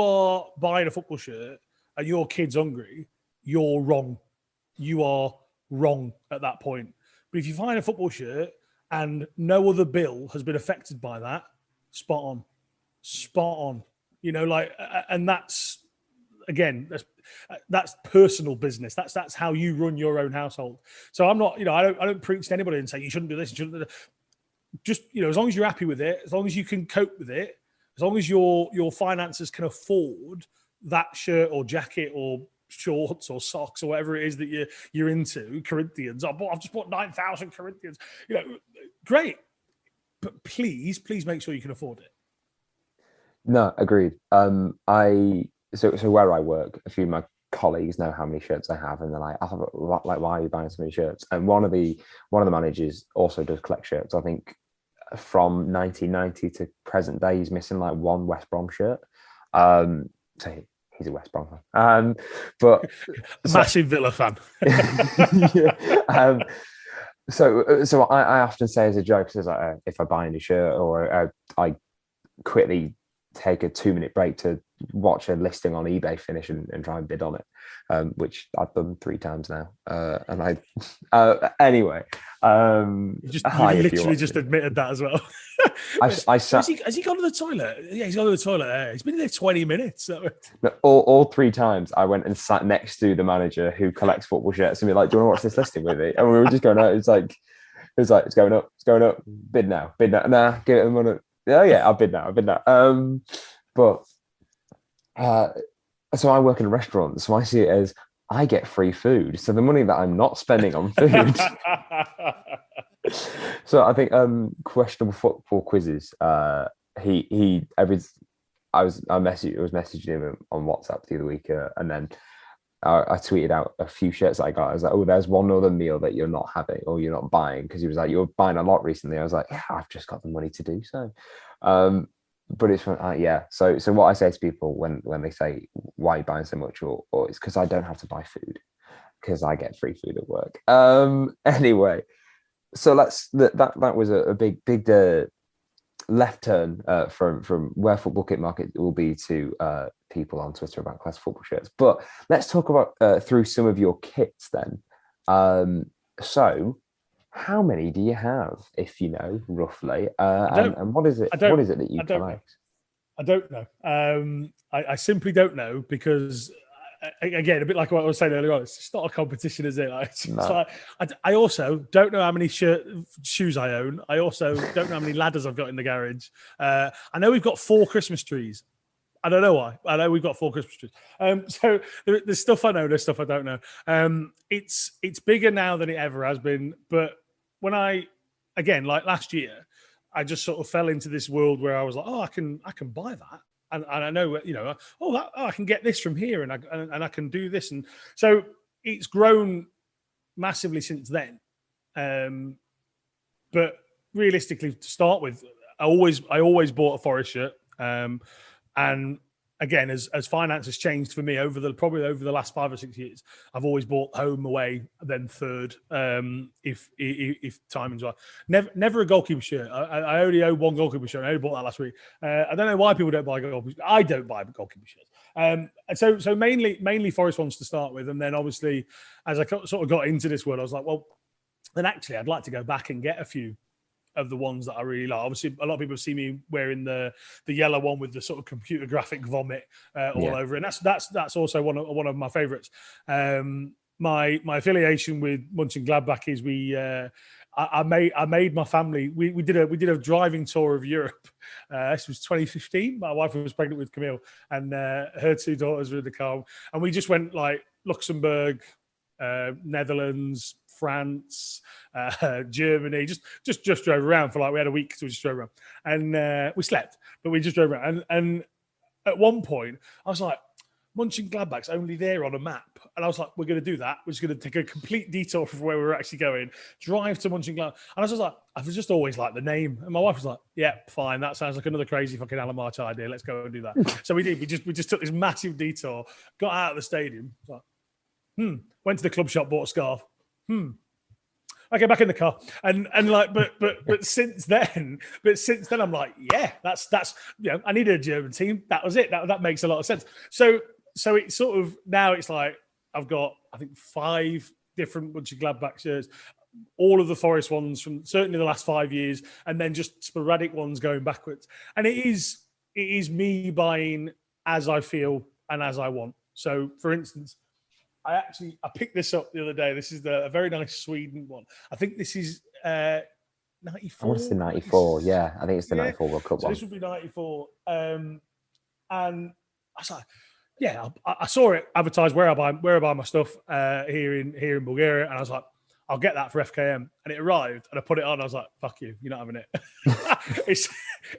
Speaker 2: are buying a football shirt and your kid's hungry, you're wrong. You are wrong at that point. But if you find a football shirt and no other bill has been affected by that, spot on. And that's, again, that's personal business. That's how you run your own household. So I'm not, I don't preach to anybody and say you shouldn't do this, you shouldn't do that. Just, as long as you're happy with it, as long as you can cope with it, as long as your finances can afford that shirt or jacket or shorts or socks or whatever it is that you're into, Corinthians. I've just bought 9,000 Corinthians. Great, but please make sure you can afford it.
Speaker 1: No, agreed. So where I work, a few of my colleagues know how many shirts I have, and they're like, why are you buying so many shirts? And one of the managers also does collect shirts. I think from 1990 to present day, he's missing like one West Brom shirt. So he's a West Brom fan. But
Speaker 2: massive Villa fan.
Speaker 1: Yeah. So I often say as a joke, says like, if I buy a new shirt or I quickly take a 2-minute break to watch a listing on eBay finish and try and bid on it, which I've done 3 times now. And I anyway,
Speaker 2: you literally just admitted that as well. Has he gone to the toilet? Yeah, he's gone to the toilet. He's been there 20 minutes. So.
Speaker 1: All 3 times I went and sat next to the manager who collects football shirts and be like, do you want to watch this listing with me? And we were just going out. It's going up, bid now. Nah, give it a minute. Oh yeah, I've bid now. But so I work in a restaurant, so I see it as I get free food. So the money that I'm not spending on food. So I think questionable football quizzes. I was messaging him on WhatsApp the other week, and then I tweeted out a few shirts that I got. I was like, oh, there's one other meal that you're not having or you're not buying, because he was like, you're buying a lot recently. I was like, yeah, I've just got the money to do so. But it's yeah. So what I say to people when they say, why are you buying so much, or it's because I don't have to buy food because I get free food at work. Anyway, so that was a big left turn from where Football Kit Market will be to people on Twitter about class football shirts. But let's talk about through some of your kits then. So how many do you have, if you know roughly, and what is it? What is it that you collect?
Speaker 2: I don't know. I simply don't know, because again, a bit like what I was saying earlier on, it's just not a competition, is it? No. I also don't know how many shoes I own. I also don't know how many ladders I've got in the garage. I know we've got 4 Christmas trees. I don't know why. I know we've got 4 Christmas trees. So there's stuff I know, there's stuff I don't know. It's bigger now than it ever has been. But when again, like last year, I just sort of fell into this world where I was like, oh, I can buy that. And I know, I can get this from here, and I can do this, and so it's grown massively since then. But realistically, to start with, I always bought a Forest shirt, and again, as finance has changed for me probably over the last 5 or 6 years, I've always bought home, away, then third, if timing's right. Never a goalkeeper shirt. I only own 1 goalkeeper shirt. I only bought that last week. I don't know why people don't buy goalkeeper. I don't buy goalkeeper shirts. So mainly Forest ones to start with, and then obviously as I sort of got into this world, I was like, well, then actually I'd like to go back and get a few of the ones that I really like. Obviously, a lot of people see me wearing the yellow one with the sort of computer graphic vomit all over, and that's also one of my favourites. My affiliation with Mönchengladbach is I made my family. We did a driving tour of Europe. This was 2015. My wife was pregnant with Camille, and her 2 daughters were in the car, and we just went like Luxembourg, Netherlands, France, Germany, just drove around for we had a week, so we just drove around, and we slept, but we just drove around. And at one point, I was like, Mönchengladbach's only there on a map, and I was like, we're going to do that. We're just going to take a complete detour from where we were actually going, drive to Mönchengladbach. And I was just like, I've just always liked the name, and my wife was like, yeah, fine, that sounds like another crazy fucking Alan March idea. Let's go and do that. So we did. We just took this massive detour, got out of the stadium. Like, Went to the club shop, bought a scarf. I get back in the car, and like, but since then, I'm like, yeah, that's I needed a German team. That was it. That makes a lot of sense. So it's sort of now it's like I've got I think 5 different Mönchengladbach shirts, all of the Forest ones from certainly the last 5 years, and then just sporadic ones going backwards. And it is me buying as I feel and as I want. So, for instance, I picked this up the other day. This is a very nice Sweden one. I think this is 94.
Speaker 1: I want to say 94. Yeah, I think it's the 94 World Cup
Speaker 2: so
Speaker 1: one.
Speaker 2: This would be 94. And I was like, yeah, I saw it advertised where I buy my stuff here in Bulgaria, and I was like, I'll get that for FKM. And it arrived, and I put it on. I was like, fuck you, you're not having it.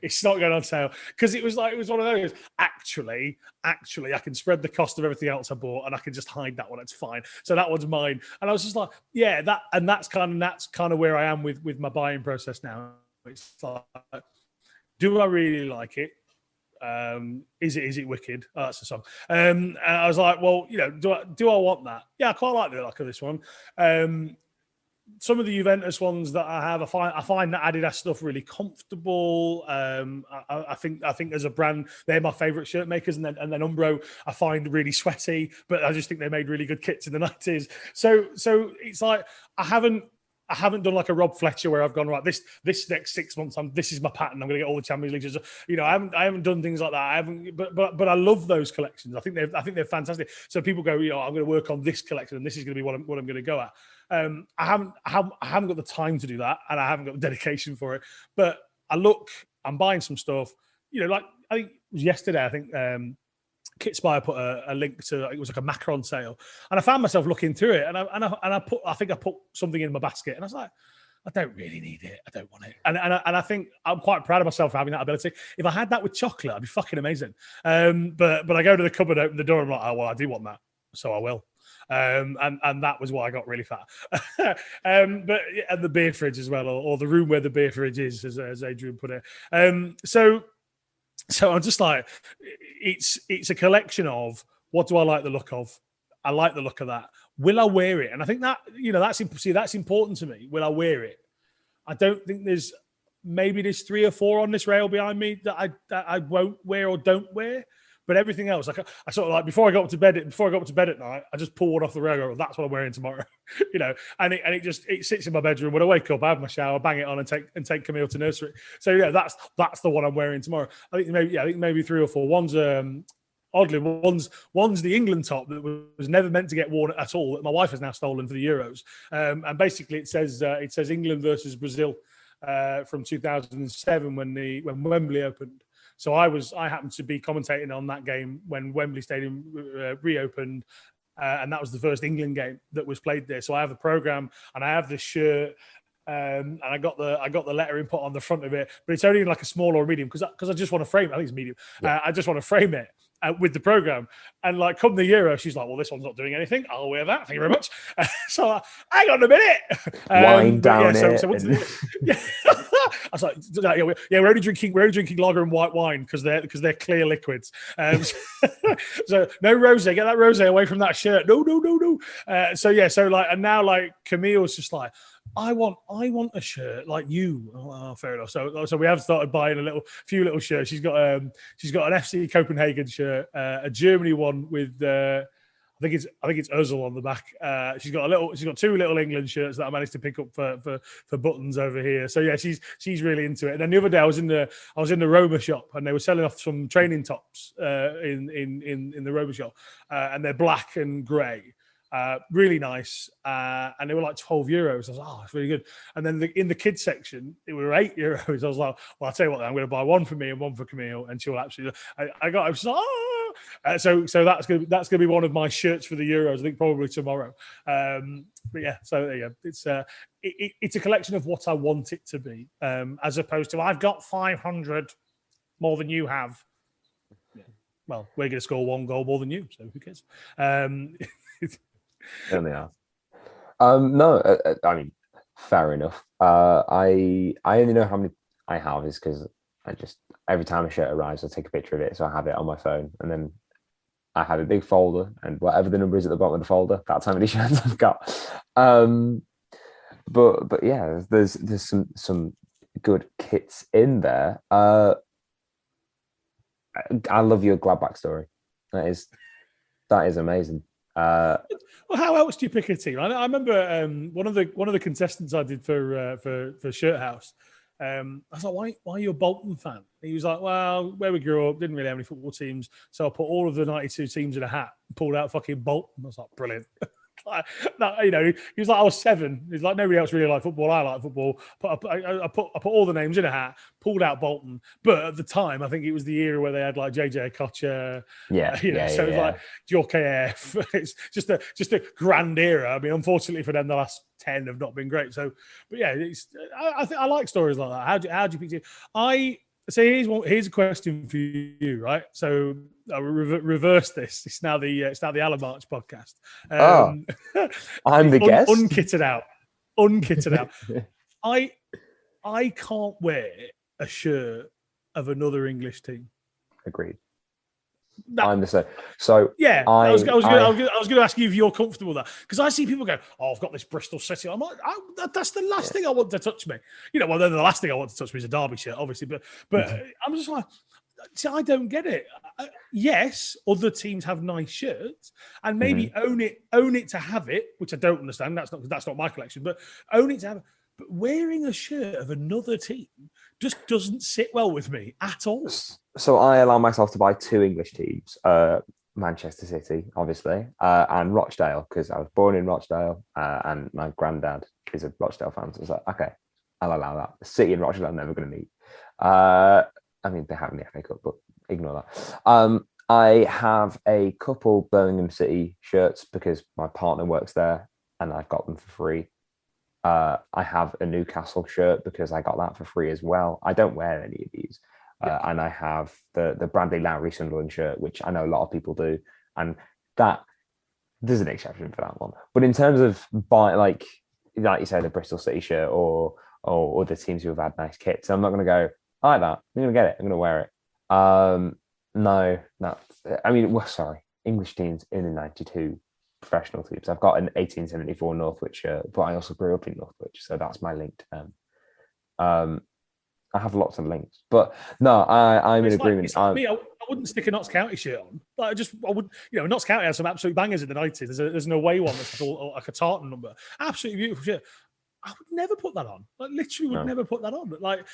Speaker 2: it's not going on sale, because it was one of those. Actually, I can spread the cost of everything else I bought, and I can just hide that one. It's fine. So that one's mine. And I was just like, yeah, that's kind of where I am with my buying process now. It's like, do I really like it? Is it wicked? Oh, that's the song. And I was like, well, do I want that? Yeah, I quite like the look of this one. Some of the Juventus ones that I have, I find that Adidas stuff really comfortable. I think as a brand, they're my favourite shirt makers, and then Umbro I find really sweaty, but I just think they made really good kits in the 90s. So it's like I haven't done like a Rob Fletcher where I've gone, right, this next 6 months, this is my pattern. I'm going to get all the Champions Leagues. I haven't done things like that. I haven't, but I love those collections. I think they're fantastic. So people go, I'm going to work on this collection, and this is going to be what I'm going to go at. I haven't got the time to do that, and I haven't got the dedication for it. But I'm buying some stuff. Like I think it was yesterday. I think Kitspire put a link to, it was like a Macron sale, and I found myself looking through it, and I put something in my basket, and I was like, I don't really need it. I don't want it. And I think I'm quite proud of myself for having that ability. If I had that with chocolate, I'd be fucking amazing. But I go to the cupboard, open the door, and I'm like, oh well, I do want that, so I will. And that was why I got really fat. But and the beer fridge as well, or the room where the beer fridge is, as Adrian put it. So I'm just like, it's a collection of what do I like the look of? I like the look of that. Will I wear it? And I think that that's important to me. Will I wear it? I don't think there's 3 or 4 on this rail behind me that I won't wear or don't wear. But everything else, like I sort of like before I go up to bed at night, I just pull one off the rail. Go, that's what I'm wearing tomorrow, And it sits in my bedroom. When I wake up, I have my shower, bang it on, and take Camille to nursery. So yeah, that's the one I'm wearing tomorrow. I think maybe 3 or 4. One's one's the England top that was never meant to get worn at all, that my wife has now stolen for the Euros. And basically it says England versus Brazil from 2007 when Wembley opened. So I happened to be commentating on that game when Wembley Stadium reopened, and that was the first England game that was played there. So I have the program, and I have this shirt, and I got the lettering put on the front of it, but it's only in like a small or medium because I just want to frame it. I think it's medium. Yeah. I just want to frame it with the program, and like come the Euro, she's like, "Well, this one's not doing anything. I'll wear that. Thank you very much." So hang on a minute,
Speaker 1: wind down
Speaker 2: yeah,
Speaker 1: it.
Speaker 2: So yeah. I was like, yeah, we're only drinking lager and white wine because they're clear liquids. So no rosé. Get that rosé away from that shirt. No. So like, and now like Camille's just like, I want a shirt like you. Oh, fair enough. So we have started buying a few little shirts. She's got an FC Copenhagen shirt, a Germany one with I think it's Özil on the back. She's got 2 little England shirts that I managed to pick up for buttons over here. So yeah, she's really into it. And then the other day I was in the Roma shop, and they were selling off some training tops in the Roma shop, and they're black and grey. Really nice, and they were like €12. I was like, oh, it's really good. And then in the kids section, it were €8. I was like, well, I'll tell you what, I'm going to buy one for me and one for Camille, and she'll absolutely. I was like, oh. So that's gonna be one of my shirts for the Euros. I think probably tomorrow. But yeah, so there you go. It's a collection of what I want it to be, as opposed to I've got 500 more than you have. Yeah. Well, we're going to score 1 goal more than you, so who cares?
Speaker 1: Only ask. No, I mean, fair enough. I only know how many I have is because I just every time a shirt arrives, I take a picture of it, so I have it on my phone, and then I have a big folder, and whatever the number is at the bottom of the folder, that's how many shirts I've got. Um, but yeah, there's some good kits in there. I love your Gladbach story. That is amazing.
Speaker 2: Well, how else do you pick a team? I remember one of the contestants I did for Shirt House. I was like, why are you a Bolton fan? He was like, well, where we grew up, didn't really have any football teams, so I put all of the 92 teams in a hat, pulled out fucking Bolton. I was like, brilliant. You know, he was like, I was 7. He's like, nobody else really liked football. I like football. I put all the names in a hat, pulled out Bolton. But at the time, I think it was the era where they had like JJ Kocher, so it was like York AF. It's just a grand era. I mean, unfortunately for them, the last 10 have not been great. So, but yeah, I think I like stories like that. How do you pick it? So here's a question for you, right? So I reverse this. It's now the Alan March podcast.
Speaker 1: I'm the guest.
Speaker 2: Unkitted out. I can't wear a shirt of another English team.
Speaker 1: Agreed. I'm the same. So
Speaker 2: yeah, I was going to ask you if you're comfortable with that, because I see people go, "Oh, I've got this Bristol City." I'm like, that's the last thing I want to touch me. You know, well, then the last thing I want to touch me is a Derby shirt, obviously. But I'm just like, see, I don't get it. Yes, other teams have nice shirts, and maybe own it to have it, which I don't understand. That's not my collection, but own it to have it. But wearing a shirt of another team just doesn't sit well with me at all.
Speaker 1: So I allow myself to buy 2 English teams, Manchester City, obviously, and Rochdale, because I was born in Rochdale, and my granddad is a Rochdale fan. So I was like, okay, I'll allow that. City and Rochdale are never going to meet. I mean, they have in the FA Cup, but ignore that. I have a couple Birmingham City shirts because my partner works there, and I've got them for free. I have a Newcastle shirt because I got that for free as well. I don't wear any of these. And I have the Bradley Lowry Sunderland shirt, which I know a lot of people do. And that there's an exception for that one. But in terms of buy, like you said, a Bristol City shirt or other teams who have had nice kits, I'm not going to go, I like that. I'm going to get it. I'm going to wear it. No, sorry. English teams in the 92 professional teams. I've got an 1874 Northwich shirt, but I also grew up in Northwich, so that's my link to them. I have lots of links, but no, I'm in agreement.
Speaker 2: It's like me. I wouldn't stick a Notts County shirt on. Like I would. You know, Notts County has some absolute bangers in the 90s. There's an away one that's like a tartan number. Absolutely beautiful shirt. I would never put that on. Like literally, would never put that on. Like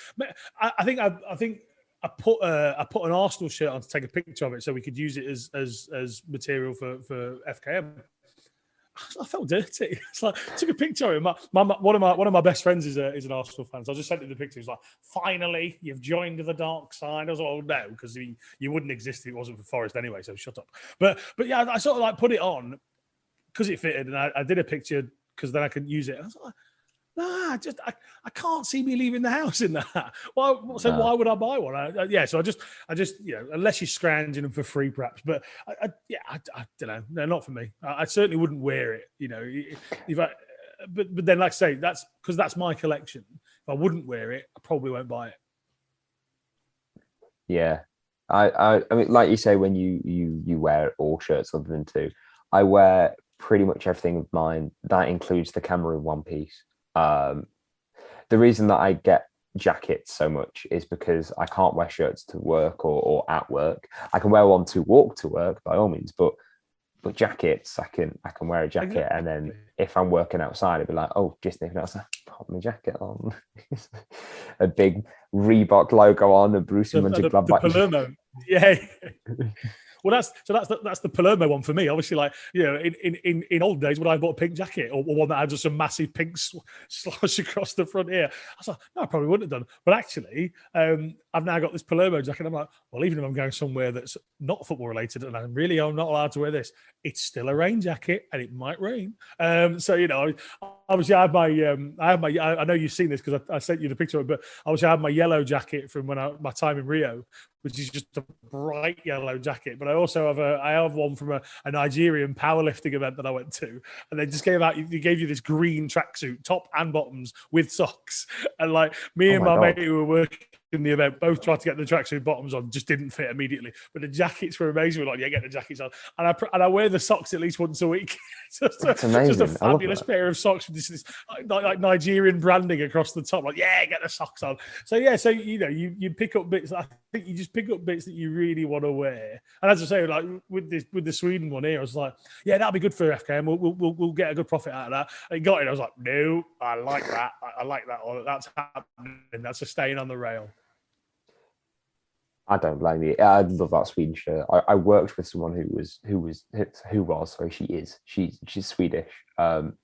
Speaker 2: I think I put an Arsenal shirt on to take a picture of it so we could use it as material for FKM. I felt dirty. It's like I took a picture of him. One of my best friends is an Arsenal fan. So I just sent him the picture. He's like, "Finally, you've joined the dark side." I was like, "Oh no," because you wouldn't exist if it wasn't for Forest anyway. So shut up. But yeah, I sort of like put it on because it fitted, and I did a picture because then I could use it. I was like, nah, I can't see me leaving the house in that. Why why would I buy one? So I just unless you're scrounging them for free, perhaps. But I don't know. No, not for me. I certainly wouldn't wear it. You know, but then like I say, that's because that's my collection. If I wouldn't wear it, I probably won't buy it.
Speaker 1: Yeah, I mean, like you say, when you wear all shirts other than 2, I wear pretty much everything of mine. That includes the Cameroon one piece. The reason that I get jackets so much is because I can't wear shirts to work or at work. I can wear one to walk to work by all means, but jackets, I can wear a jacket, and then if I'm working outside, I'd be like, oh, just sniffing outside, pop my jacket on. A big Reebok logo on, a Borussia Mönchengladbach.
Speaker 2: The Palermo. Yeah. Well, that's the Palermo one for me. Obviously, like, you know, in old days when I bought a pink jacket or one that had just a massive pink slosh across the front here, I was like, no, I probably wouldn't have done. But actually, I've now got this Palermo jacket. I'm like, well, even if I'm going somewhere that's not football related and I'm not allowed to wear this, it's still a rain jacket and it might rain. So you know, obviously I have my. I know you've seen this because I sent you the picture of it, but obviously I have my yellow jacket from my time in Rio, which is just a bright yellow jacket. But I also have one from a Nigerian powerlifting event that I went to, and they just gave you this green tracksuit, top and bottoms with socks, and like me and my mate who were working in the event both tried to get the tracksuit bottoms on, just didn't fit immediately. But the jackets were amazing. We're like, yeah, get the jackets on. And I wear the socks at least once a week.
Speaker 1: That's amazing.
Speaker 2: Just a fabulous pair of socks with this like Nigerian branding across the top. Like, yeah, get the socks on. So yeah, so you pick up bits. I think you just pick up bits that you really want to wear. And as I say, like with the Sweden one here, I was like, yeah, that'll be good for FKM. We'll get a good profit out of that. And got it. I was like, no, I like that. I like that. That's happening. That's a staying on the rail.
Speaker 1: I don't blame you. I love that Sweden shirt. I worked with someone she's Swedish, and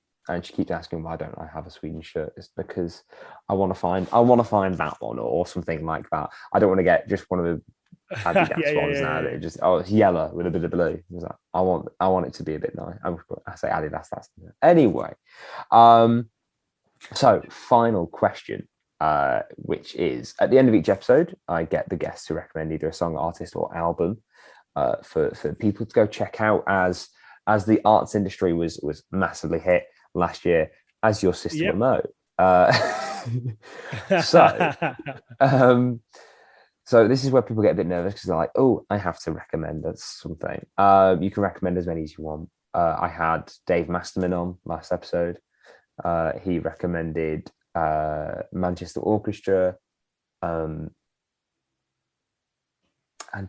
Speaker 1: she keeps asking why don't I have a Sweden shirt. It's because I want to find that one or something like that. I don't want to get just one of the Adidas ones now that just it's yellow with a bit of blue. Like, I want it to be a bit nice. I say Adidas. That's anyway. So final question. Which is at the end of each episode, I get the guests to recommend either a song, artist, or album for people to go check out as the arts industry was massively hit last year, as your sister will know. So this is where people get a bit nervous because they're like, oh, I have to recommend something. You can recommend as many as you want. I had Dave Masterman on last episode. He recommended Manchester Orchestra, and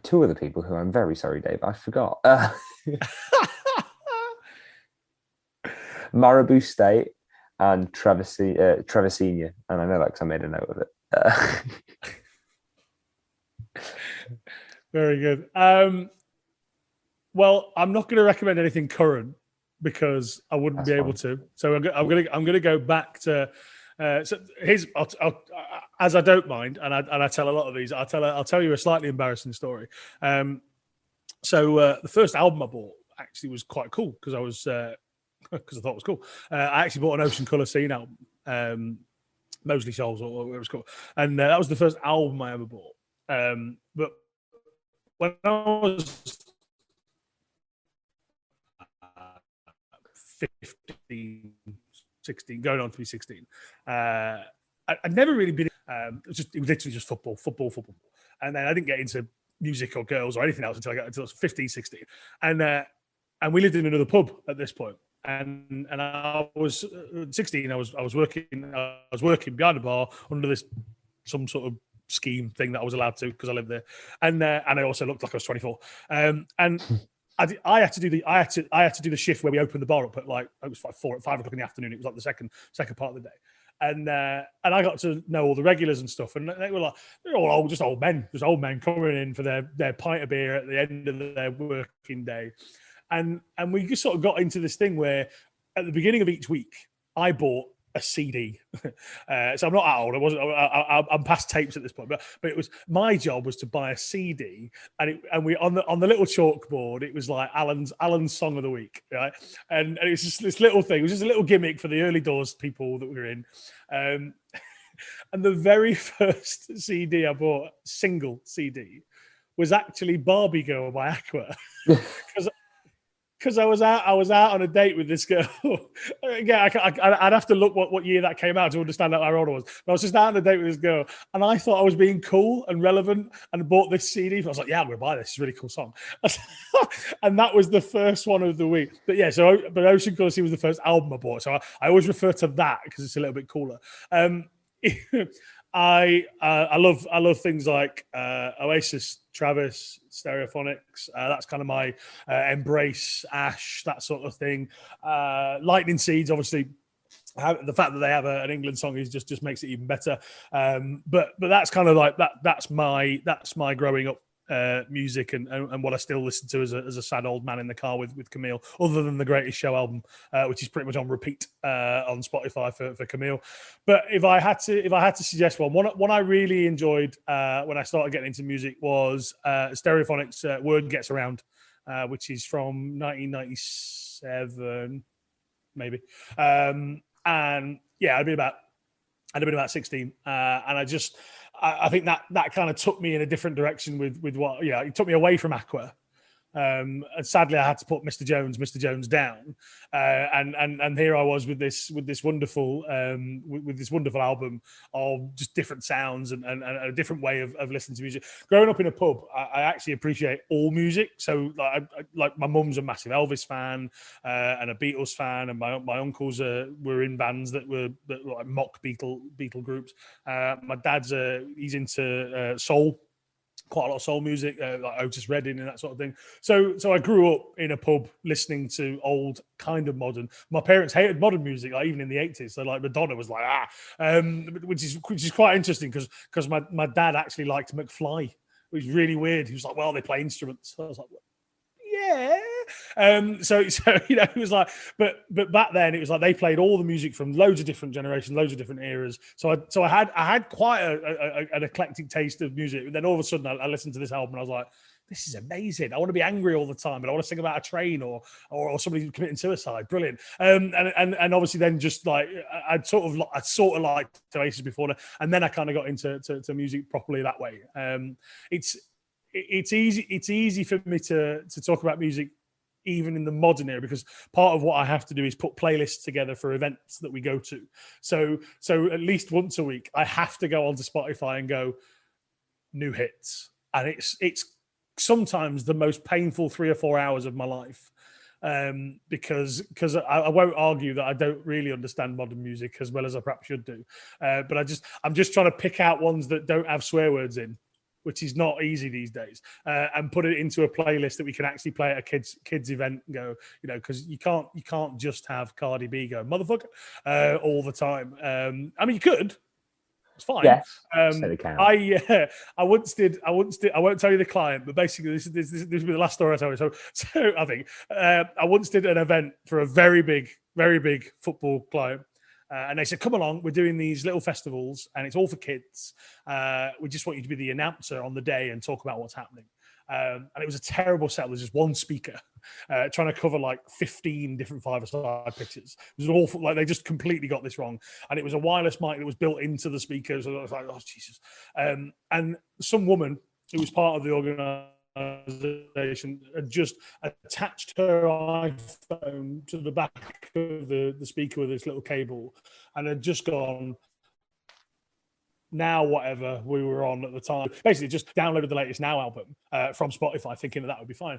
Speaker 1: two other people who I'm very sorry, Dave, I forgot. Marabou State and Traversinia, and I know that because I made a note of it.
Speaker 2: Very good. Well, I'm not going to recommend anything current because I wouldn't be able to. So I'm going to go back to. So here's, as I don't mind, and I tell a lot of these. I'll tell you a slightly embarrassing story. So the first album I bought actually was quite cool because I thought it was cool. I actually bought an Ocean Colour Scene album, Mosley Shoals or whatever it was called, and that was the first album I ever bought. But when I was 15, 16, going on to be 16, I'd never really been. It was literally just football. And then I didn't get into music or girls or anything else until I was 15, 16. And we lived in another pub at this point. And I was 16. I was working behind the bar under some sort of scheme thing that I was allowed to because I lived there. And I also looked like I was 24. And I had to do the shift where we opened the bar up at like it was like 5 o'clock in the afternoon. It was like the second part of the day, and I got to know all the regulars and stuff, and they were like they're all old men coming in for their pint of beer at the end of their working day, and we just sort of got into this thing where at the beginning of each week I bought a CD. So I'm not that old. I'm past tapes at this point, but it was my job was to buy a CD, and we on the little chalkboard it was like Alan's song of the week, right? And it was just this little thing. It was just a little gimmick for the early doors people that were in. And the very first CD I bought, single CD, was actually Barbie Girl by Aqua. Because I was out on a date with this girl. Again, I'd have to look what year that came out to understand how old I was. But I was just out on a date with this girl, and I thought I was being cool and relevant, and bought this CD. I was like, "Yeah, I'm gonna buy this. It's a really cool song." And that was the first one of the week. But yeah, but Ocean Colour Scene was the first album I bought, so I always refer to that because it's a little bit cooler. I love things like Oasis, Travis, Stereophonics. That's kind of my Embrace, Ash, that sort of thing. Lightning Seeds, obviously. The fact that they have an England song is just makes it even better. But that's kind of like that. That's my growing up music and what I still listen to as a sad old man in the car with Camille, other than the Greatest Show album, which is pretty much on repeat on Spotify for Camille. But if I had to suggest one I really enjoyed when I started getting into music was Stereophonics' Word Gets Around, which is from 1997 maybe, and yeah, I'd been about 16, and I think that kind of took me in a different direction with what, it took me away from Aqua, And sadly, I had to put Mr. Jones down. And here I was with this wonderful album of just different sounds and a different way of listening to music. Growing up in a pub, I actually appreciate all music. So like my mum's a massive Elvis fan and a Beatles fan, and my uncles were in bands that were like mock Beatle groups. My dad's he's into soul, quite a lot of soul music, like Otis Redding and that sort of thing. So I grew up in a pub listening to old, kind of modern. My parents hated modern music, like even in the 80s. So like Madonna was like which is quite interesting because my dad actually liked McFly, which was really weird. He was like, well, they play instruments. So I was like, yeah. So it was like, but back then it was like they played all the music from loads of different generations, loads of different eras. So I had quite an eclectic taste of music. And then all of a sudden I listened to this album and I was like, this is amazing. I want to be angry all the time, but I want to sing about a train or somebody committing suicide. Brilliant. And obviously then just like I'd sort of liked Oasis before that, and then I kind of got into music properly that way. It's easy for me to talk about music even in the modern era, because part of what I have to do is put playlists together for events that we go to. So at least once a week, I have to go onto Spotify and go new hits, and it's sometimes the most painful 3 or 4 hours of my life. Because I won't argue that I don't really understand modern music as well as I perhaps should do, but I'm just trying to pick out ones that don't have swear words in, which is not easy these days, and put it into a playlist that we can actually play at a kids event and go, because you can't just have Cardi B go motherfucker all the time. I mean, you could. It's fine.
Speaker 1: Yes, so
Speaker 2: I once did. I won't tell you the client, but basically this will be the last story I tell you. So I think I once did an event for a very big football client. And they said, come along, we're doing these little festivals and it's all for kids. We just want you to be the announcer on the day and talk about what's happening. And it was a terrible set. There's just one speaker trying to cover like 15 different five-a-side pictures. It was awful. Like they just completely got this wrong. And it was a wireless mic that was built into the speakers. So I was like, oh, Jesus. And some woman who was part of the organisation had just attached her iPhone to the back of the speaker with this little cable and had just gone, Now whatever we were on at the time, basically just downloaded the latest Now album from Spotify, thinking that would be fine.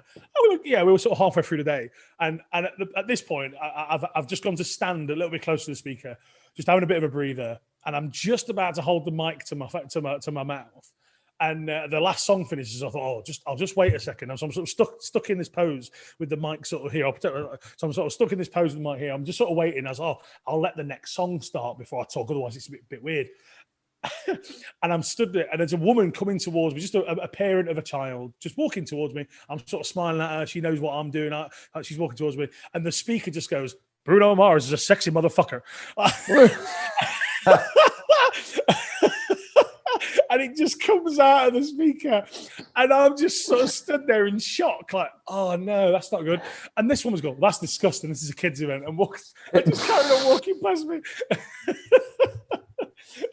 Speaker 2: We were sort of halfway through the day, and at this point I've just gone to stand a little bit close to the speaker, just having a bit of a breather, and I'm just about to hold the mic to my mouth. And the last song finishes. I thought, I'll just wait a second. So I'm sort of stuck in this pose with the mic sort of here. So I'm sort of stuck in this pose with the mic here. I'm just sort of waiting. I was, I'll let the next song start before I talk. Otherwise, it's a bit weird. And I'm stood there, and there's a woman coming towards me, just a parent of a child, just walking towards me. I'm sort of smiling at her. She knows what I'm doing. She's walking towards me, and the speaker just goes, "Bruno Mars is a sexy motherfucker." And it just comes out of the speaker, and I'm just sort of stood there in shock, like, "Oh no, that's not good." And this woman's going, "That's disgusting. This is a kids' event," and just carried on walking past me.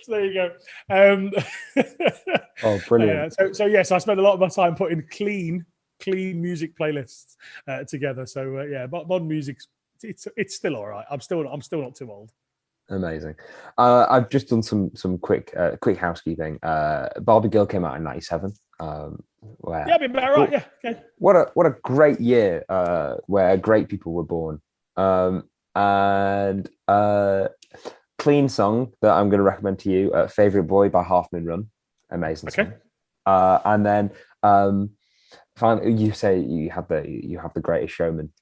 Speaker 2: So there you go.
Speaker 1: Oh, brilliant!
Speaker 2: So yes, I spend a lot of my time putting clean music playlists together. So modern music, it's still all right. I'm still not too old.
Speaker 1: Amazing. I've just done some quick housekeeping. Barbie Girl came out in '97.
Speaker 2: I'd be about right. Yeah. Okay.
Speaker 1: What a great year where great people were born. And clean song that I'm going to recommend to you, "Favorite Boy" by Half Moon Run. Amazing song. And then finally, you say you have the Greatest Showman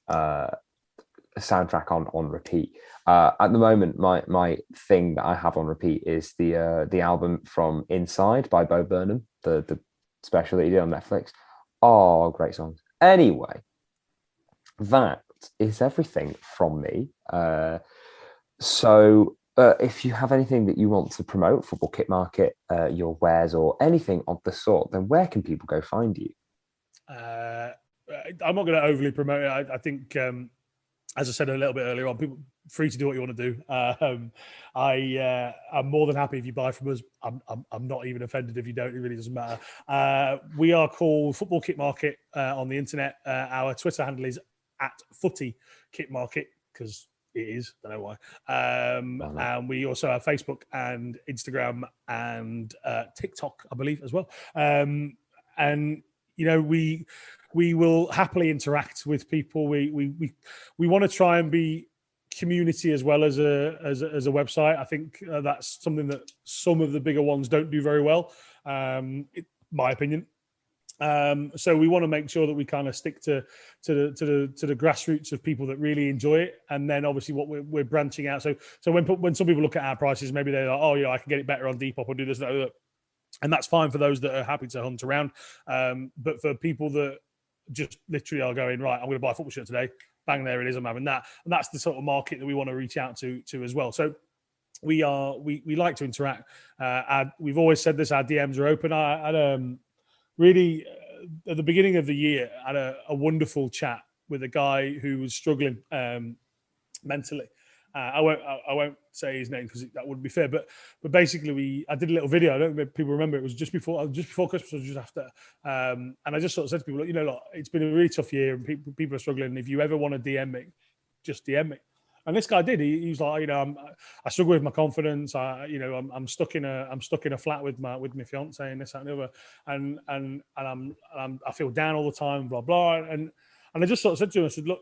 Speaker 1: soundtrack on repeat. At the moment, my thing that I have on repeat is the album from Inside by Bo Burnham, the special that he did on Netflix. Oh, great songs. Anyway, that is everything from me. So if you have anything that you want to promote, Football Kit Market, your wares or anything of the sort, then where can people go find you?
Speaker 2: I'm not going to overly promote it. I think as I said a little bit earlier on, people free to do what you want to do. I'm more than happy if you buy from us. I'm not even offended if you don't. It really doesn't matter. We are called Football Kit Market on the internet. Our Twitter handle is @Footy Kit Market because it is. Don't know why. And we also have Facebook and Instagram and TikTok, I believe, as well. And you know, we will happily interact with people. We want to try and be community as well as a website. I think that's something that some of the bigger ones don't do very well, my opinion. So we want to make sure that we kind of stick to the grassroots of people that really enjoy it, and then obviously what we're branching out. So when some people look at our prices, maybe they're like, oh yeah, I can get it better on Depop or do this, that. And that's fine for those that are happy to hunt around. But for people that just literally are going, right, I'm going to buy a football shirt today, bang, there it is, I'm having that. And that's the sort of market that we want to reach out to as well. So we like to interact. We've always said this, our DMs are open. I had really, at the beginning of the year, I had a wonderful chat with a guy who was struggling mentally. I won't say his name because that wouldn't be fair. But basically, I did a little video. I don't know if people remember. It was just before Christmas or just after. And I just sort of said to people, look, it's been a really tough year and people are struggling. And if you ever want to DM me, just DM me. And this guy did. He was like, I struggle with my confidence. I'm stuck in a flat with my fiance and this, that, and the other. And I feel down all the time. Blah blah. And I just sort of said to him, I said, look,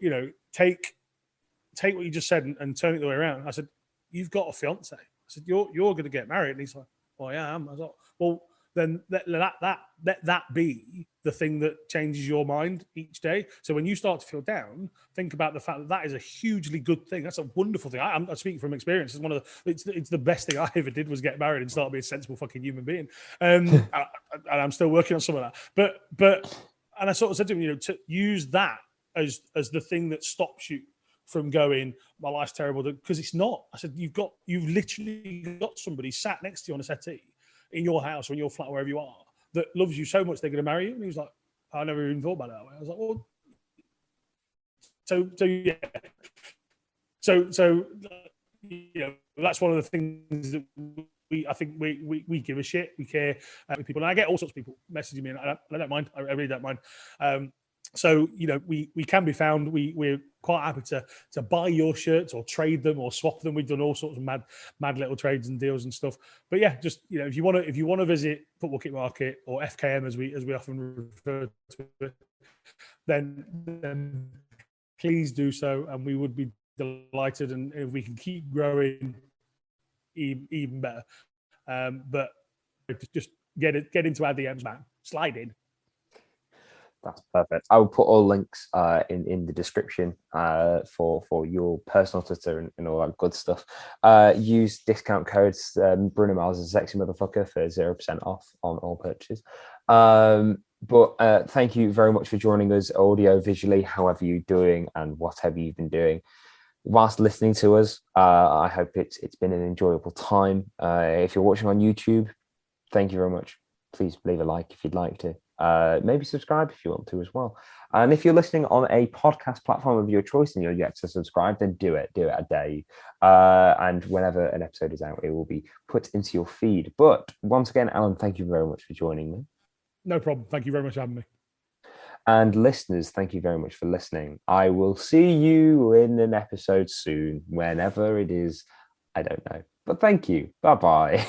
Speaker 2: take what you just said and turn it the way around. I said, you've got a fiance. I said, you're going to get married. And he's like, well, I am. I was like, well, then let that be the thing that changes your mind each day. So when you start to feel down, think about the fact that is a hugely good thing. That's a wonderful thing. I'm speaking from experience. It's the best thing I ever did was get married and start being a sensible fucking human being. And I'm still working on some of that. But and I sort of said to him, to use that as the thing that stops you from going, my life's terrible, because it's not. I said, you've literally got somebody sat next to you on a settee in your house or in your flat, wherever you are, that loves you so much they're going to marry you. And he was like, I never even thought about it that way. I was like, well, so yeah. So that's one of the things that I think we give a shit. We care with people. And I get all sorts of people messaging me, and I don't mind. I really don't mind. So, we can be found. We're quite happy to buy your shirts or trade them or swap them. We've done all sorts of mad little trades and deals and stuff. But yeah, just if you want to visit Football Kit Market or FKM as we often refer to it, then please do so, and we would be delighted. And if we can keep growing, even better. But just get into our DMs, man. Slide in.
Speaker 1: That's perfect. I will put all links in the description for your personal Twitter and all that good stuff. Use discount codes Bruno Mars is a sexy motherfucker for 0% off on all purchases. But thank you very much for joining us audio, visually, however you're doing and whatever you've been doing. Whilst listening to us, I hope it's been an enjoyable time. If you're watching on YouTube, thank you very much. Please leave a like if you'd like to. Maybe subscribe if you want to as well. And if you're listening on a podcast platform of your choice and you're yet to subscribe, then do it. Do it, I dare you. And whenever an episode is out, it will be put into your feed. But once again, Alan, thank you very much for joining me.
Speaker 2: No problem. Thank you very much for having me.
Speaker 1: And listeners, thank you very much for listening. I will see you in an episode soon, whenever it is. I don't know. But thank you. Bye-bye.